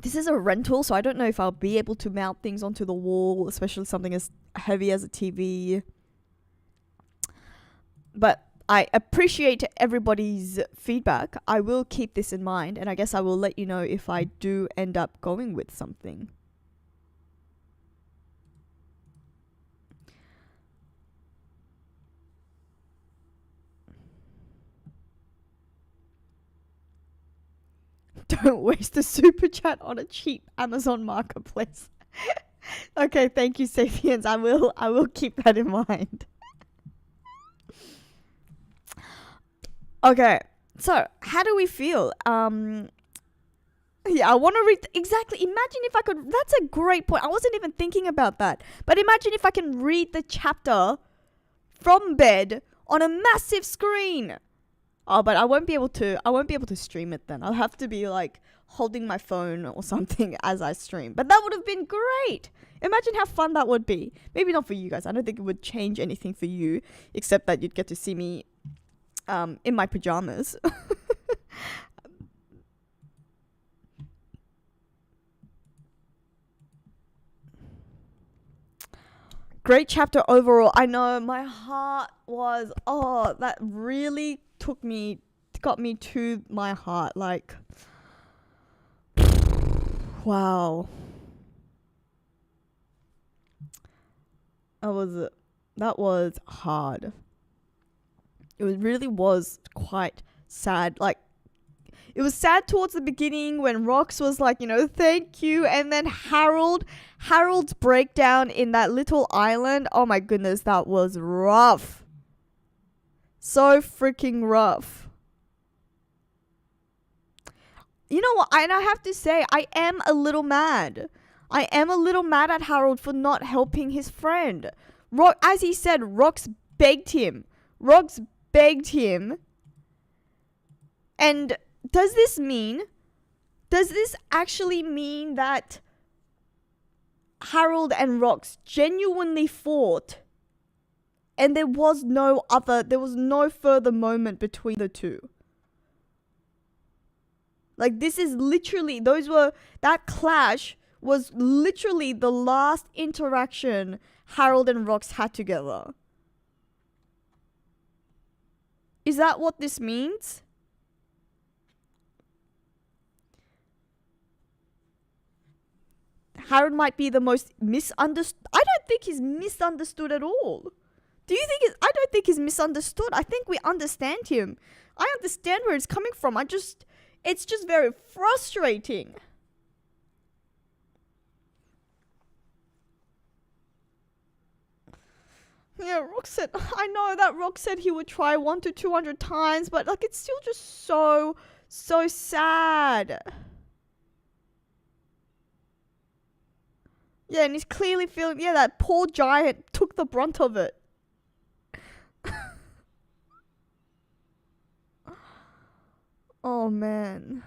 This is a rental, so I don't know if I'll be able to mount things onto the wall, especially something as heavy as a TV. But I appreciate everybody's feedback. I will keep this in mind, and I guess I will let you know if I do end up going with something. Don't waste the super chat on a cheap Amazon marketplace. Okay, thank you, Sapiens. I will keep that in mind. Okay, so how do we feel? Yeah, I want to read exactly. Imagine if I could. That's a great point. I wasn't even thinking about that. But imagine if I can read the chapter from bed on a massive screen. Oh, but I won't be able to stream it then. I'll have to be like holding my phone or something as I stream. But that would have been great. Imagine how fun that would be. Maybe not for you guys. I don't think it would change anything for you, except that you'd get to see me in my pajamas. Great chapter overall. I know my heart was, that really got me to my heart. Like, wow. That was hard. Really was quite sad. Like, it was sad towards the beginning when Rox was like, thank you. And then Harold's breakdown in that little island. Oh my goodness, that was rough. So freaking rough. You know what? And I have to say, I am a little mad. I am a little mad at Harold for not helping his friend. As he said, Rox begged him. And does this actually mean that Harold and Rox genuinely fought and there was no further moment between the two? Like, this is literally, that clash was literally the last interaction Harold and Rox had together. Is that what this means? Harold might be the most misunderstood. I don't think he's misunderstood at all. Do you think I don't think he's misunderstood. I think we understand him. I understand where he's coming from. It's just very frustrating. Yeah, I know that Rox said he would try 100 to 200 times, but like, it's still just so sad. Yeah, and he's clearly feeling, that poor giant took the brunt of it. Oh, man.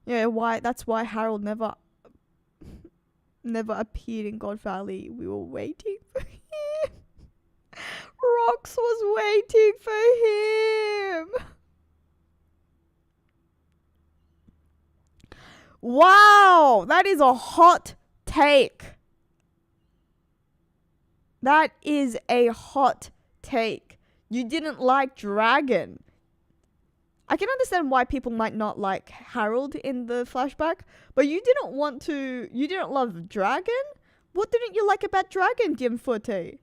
Yeah, that's why Harold never appeared in God Valley. We were waiting for him. Rox was waiting for him. Wow, that is a hot take. That is a hot take. You didn't like Dragon. I can understand why people might not like Harold in the flashback, but you didn't love Dragon? What didn't you like about Dragon, Diemforte?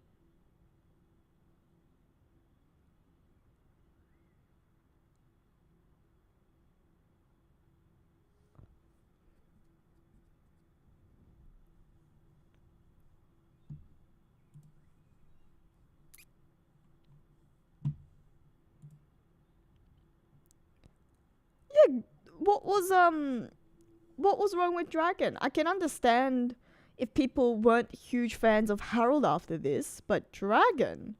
yeah, what was wrong with Dragon? I can understand if people weren't huge fans of Harold after this, but Dragon.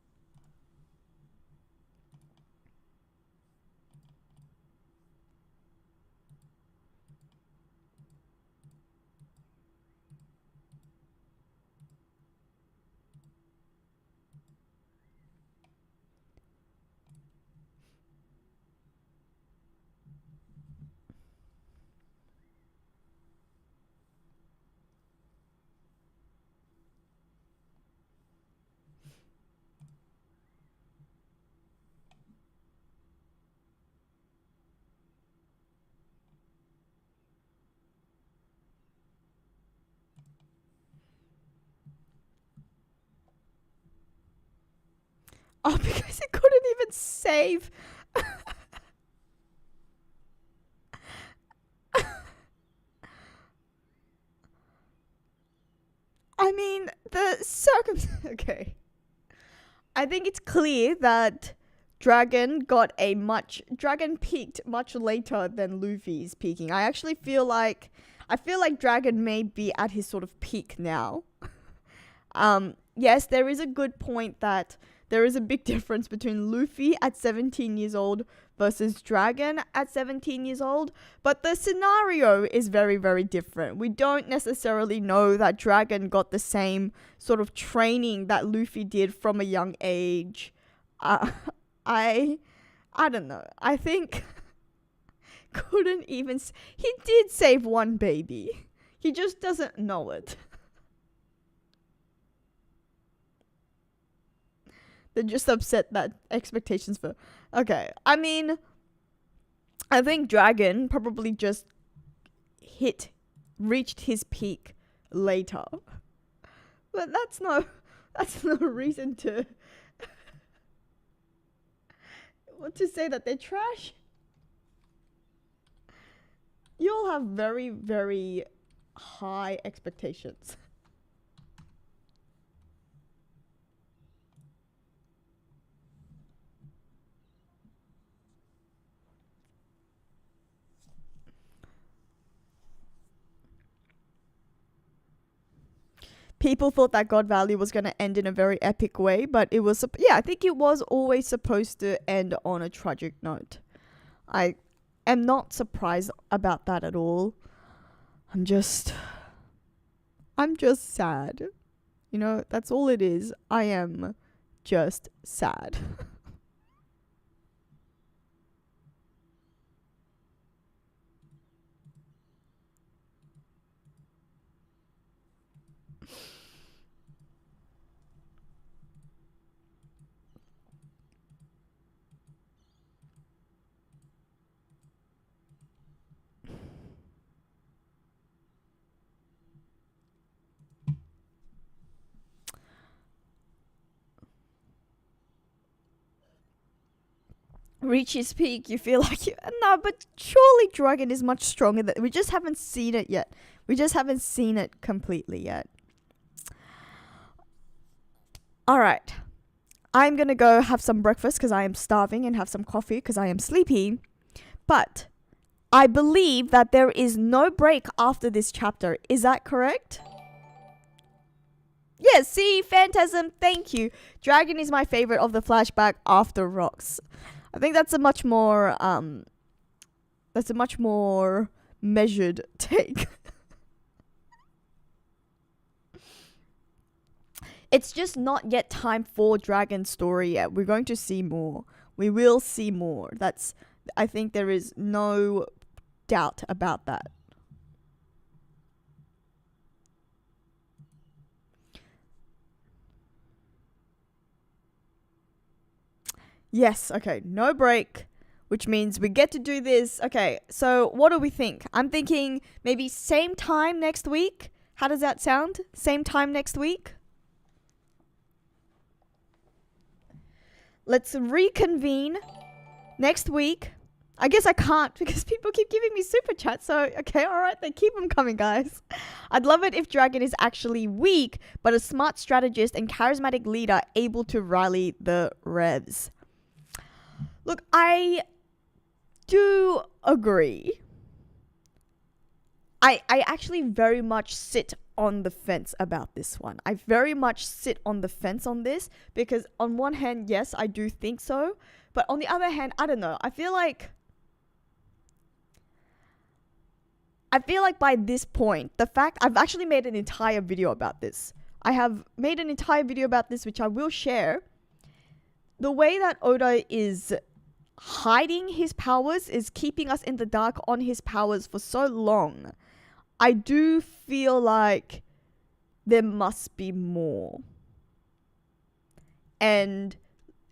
Oh, because it couldn't even save. I mean, okay. I think it's clear that Dragon peaked much later than Luffy's peaking. I feel like Dragon may be at his sort of peak now. Yes, there is a good point that there is a big difference between Luffy at 17 years old versus Dragon at 17 years old, but the scenario is very, very different. We don't necessarily know that Dragon got the same sort of training that Luffy did from a young age. I don't know. I think he did save one baby. He just doesn't know it. They're just upset that expectations for... Okay, I mean, I think Dragon probably just reached his peak later. But that's no reason to... what to say that they're trash? You all have very, very high expectations. People thought that God Valley was going to end in a very epic way, but it was, I think it was always supposed to end on a tragic note. I am not surprised about that at all. I'm just sad. You know, that's all it is. I am just sad. Reach his peak, you feel like no, but surely Dragon is much stronger than... We just haven't seen it yet. We just haven't seen it completely yet. Alright. I'm gonna go have some breakfast because I am starving and have some coffee because I am sleepy. But I believe that there is no break after this chapter. Is that correct? Yes, see, Phantasm, thank you. Dragon is my favorite of the flashback after Rocks. I think that's a much more measured take. It's just not yet time for Dragon's story yet. We're going to see more. We will see more. I think there is no doubt about that. Yes, okay, no break, which means we get to do this. Okay, so what do we think? I'm thinking maybe same time next week. How does that sound? Same time next week? Let's reconvene next week. I guess I can't because people keep giving me super chats. So, okay, all right, then keep them coming, guys. I'd love it if Dragon is actually weak, but a smart strategist and charismatic leader able to rally the revs. Look, I do agree. I actually very much sit on the fence about this one. I very much sit on the fence on this because on one hand, yes, I do think so. But on the other hand, I don't know. I feel like by this point, the fact I've actually made an entire video about this. I have made an entire video about this, which I will share. The way that Oda is hiding his powers, is keeping us in the dark on his powers for so long. I do feel like there must be more. And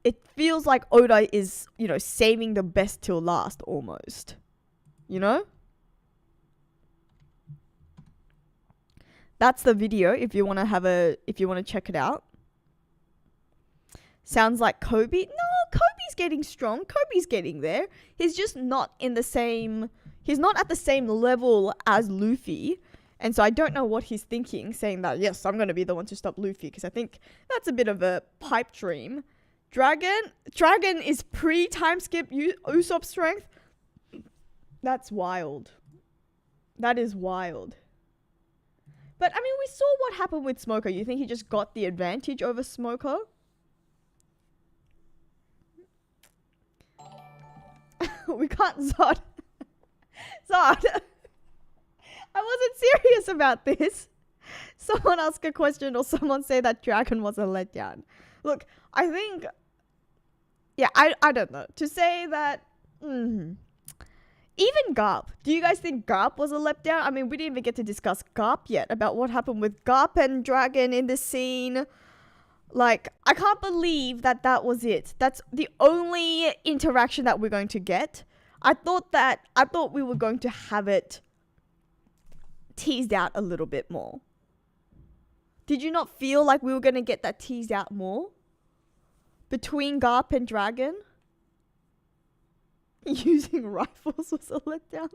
it feels like Oda is, saving the best till last almost. You know? That's the video if you want to check it out. Sounds like Kobe. No, Kobe's getting strong. Kobe's getting there. He's just not at the same level as Luffy. And so I don't know what he's thinking, saying that, yes, I'm going to be the one to stop Luffy, because I think that's a bit of a pipe dream. Dragon is pre-time skip Usopp strength. That's wild. That is wild. But, I mean, we saw what happened with Smoker. You think he just got the advantage over Smoker? We can't Zod. Zod. I wasn't serious about this. Someone ask a question or someone say that Dragon was a letdown. Look, I think... Yeah, I don't know. To say that... Even Garp. Do you guys think Garp was a letdown? I mean, we didn't even get to discuss Garp yet. About what happened with Garp and Dragon in this scene. Like, I can't believe that was it. That's the only interaction that we're going to get. I thought we were going to have it teased out a little bit more. Did you not feel like we were going to get that teased out more? Between Garp and Dragon? Using rifles was a letdown.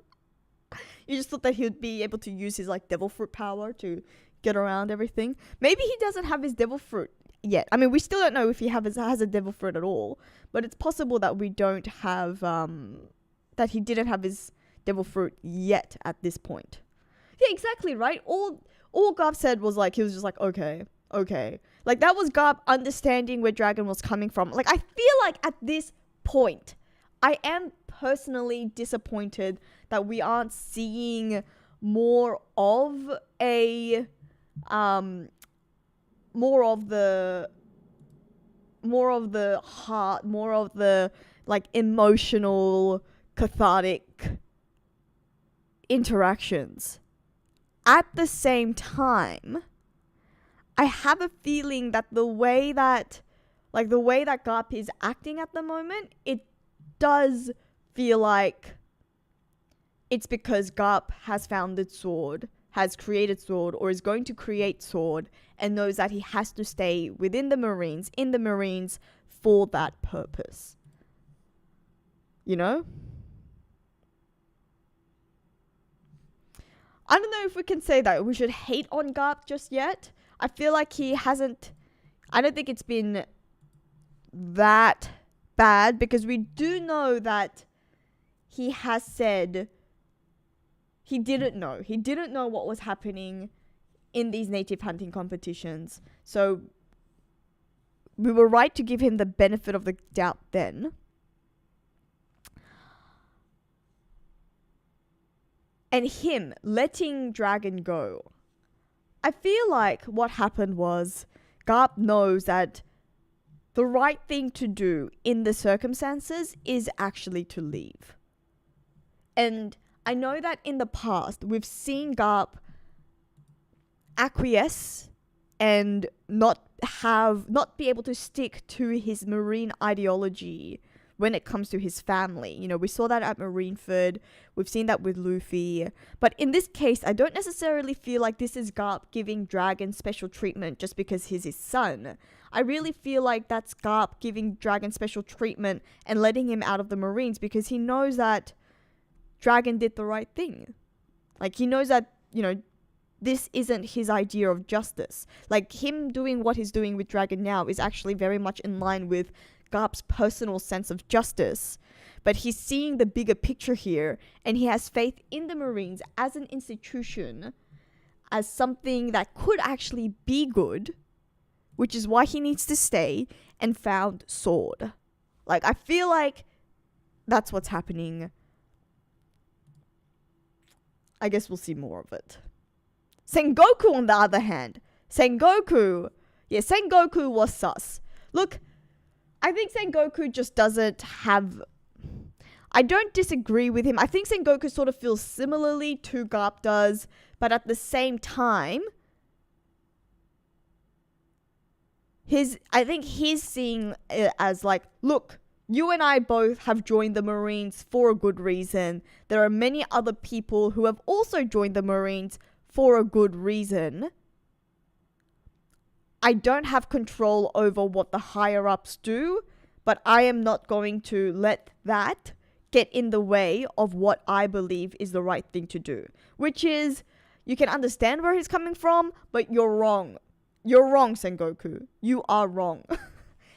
You just thought that he would be able to use his, devil fruit power to get around everything. Maybe he doesn't have his devil fruit yet. I mean, we still don't know if he has a devil fruit at all. But it's possible that we don't have... that he didn't have his devil fruit yet at this point. Yeah, exactly, right? All Garp said was he was just okay. That was Garp understanding where Dragon was coming from. I feel like at this point, I am personally disappointed that we aren't seeing more of the heart, more of the emotional, cathartic interactions. At the same time, I have a feeling that the way that Garp is acting at the moment, it does feel like it's because Garp has found its sword, has created sword, or is going to create sword, and knows that he has to stay within the Marines, in the Marines, for that purpose. You know? I don't know if we can say that we should hate on Garp just yet. I feel like he hasn't... I don't think it's been that bad, because we do know that he has said he didn't know. He didn't know what was happening in these native hunting competitions. So we were right to give him the benefit of the doubt then. And him letting Dragon go. I feel like what happened was Garp knows that the right thing to do in the circumstances is actually to leave. And I know that in the past, we've seen Garp acquiesce and not be able to stick to his Marine ideology when it comes to his family. You know, we saw that at Marineford. We've seen that with Luffy. But in this case, I don't necessarily feel like this is Garp giving Dragon special treatment just because he's his son. I really feel like that's Garp giving Dragon special treatment and letting him out of the Marines because he knows that Dragon did the right thing. He knows that, this isn't his idea of justice. Him doing what he's doing with Dragon now is actually very much in line with Garp's personal sense of justice, but he's seeing the bigger picture here, and he has faith in the Marines as an institution, as something that could actually be good, which is why he needs to stay and found Sword. Like, I feel like that's what's happening. I guess we'll see more of it. Sengoku, on the other hand. Sengoku was sus. Look, I think Sengoku just doesn't have... I don't disagree with him. I think Sengoku sort of feels similarly to Garp does, but at the same time, I think he's seeing it as like, look, you and I both have joined the Marines for a good reason. There are many other people who have also joined the Marines for a good reason. I don't have control over what the higher-ups do, but I am not going to let that get in the way of what I believe is the right thing to do. Which is, you can understand where he's coming from, but you're wrong. You're wrong, Sengoku. You are wrong.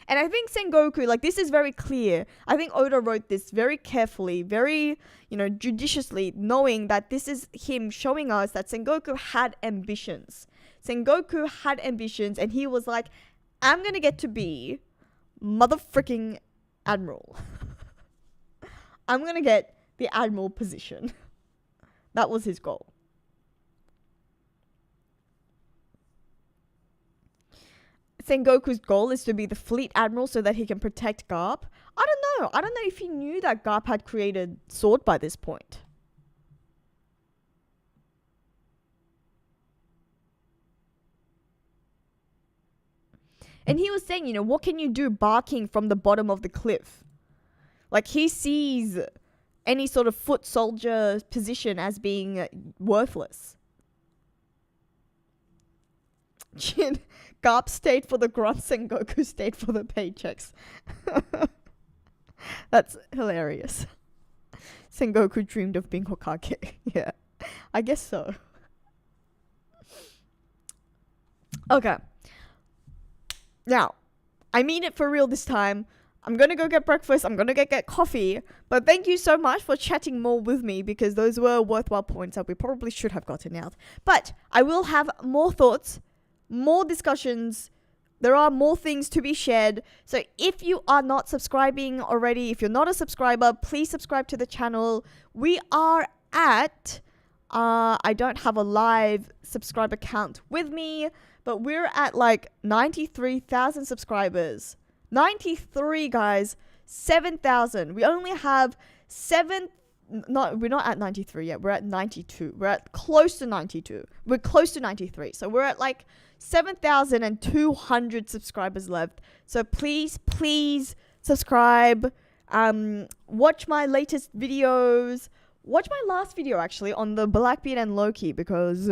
And I think Sengoku, like, this is very clear. I think Oda wrote this very carefully, very, judiciously, knowing that this is him showing us that Sengoku had ambitions. Sengoku had ambitions, and he was like, I'm gonna get to be motherfucking admiral. I'm gonna get the admiral position. That was his goal. Sengoku's goal is to be the fleet admiral so that he can protect Garp. I don't know if he knew that Garp had created Sword by this point. And he was saying, what can you do barking from the bottom of the cliff? Like, he sees any sort of foot soldier position as being worthless. Garp stayed for the grunts and Goku stayed for the paychecks. That's hilarious. Sengoku dreamed of being Hokage. Yeah, I guess so. Okay. Now, I mean it for real this time. I'm gonna go get breakfast. I'm gonna get coffee. But thank you so much for chatting more with me, because those were worthwhile points that we probably should have gotten out. But I will have more thoughts, more discussions. There are more things to be shared. So if you are not subscribing already, if you're not a subscriber, please subscribe to the channel. We are at, I don't have a live subscriber count with me, but we're at like 93,000 subscribers. 93, guys. 7,000. We only have we're not at 93 yet. We're at 92. We're at close to 92. We're close to 93. So we're at like 7,200 subscribers left. So please subscribe. Watch my latest videos. Watch my last video actually on the Blackbeard and Loki, because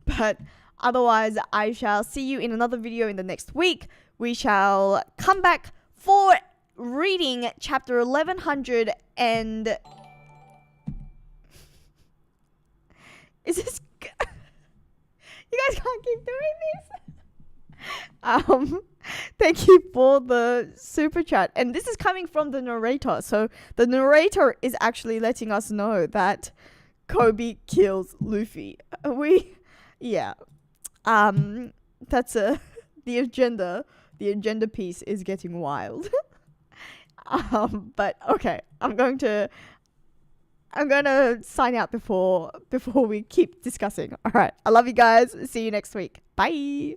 but otherwise, I shall see you in another video in the next week. We shall come back for reading chapter 1100 and... Is this... You guys can't keep doing this. Thank you for the super chat. And this is coming from the narrator. So the narrator is actually letting us know that Kobe kills Luffy. Yeah. That's the agenda piece is getting wild. But okay, I'm going to sign out before we keep discussing. All right. I love you guys. See you next week. Bye.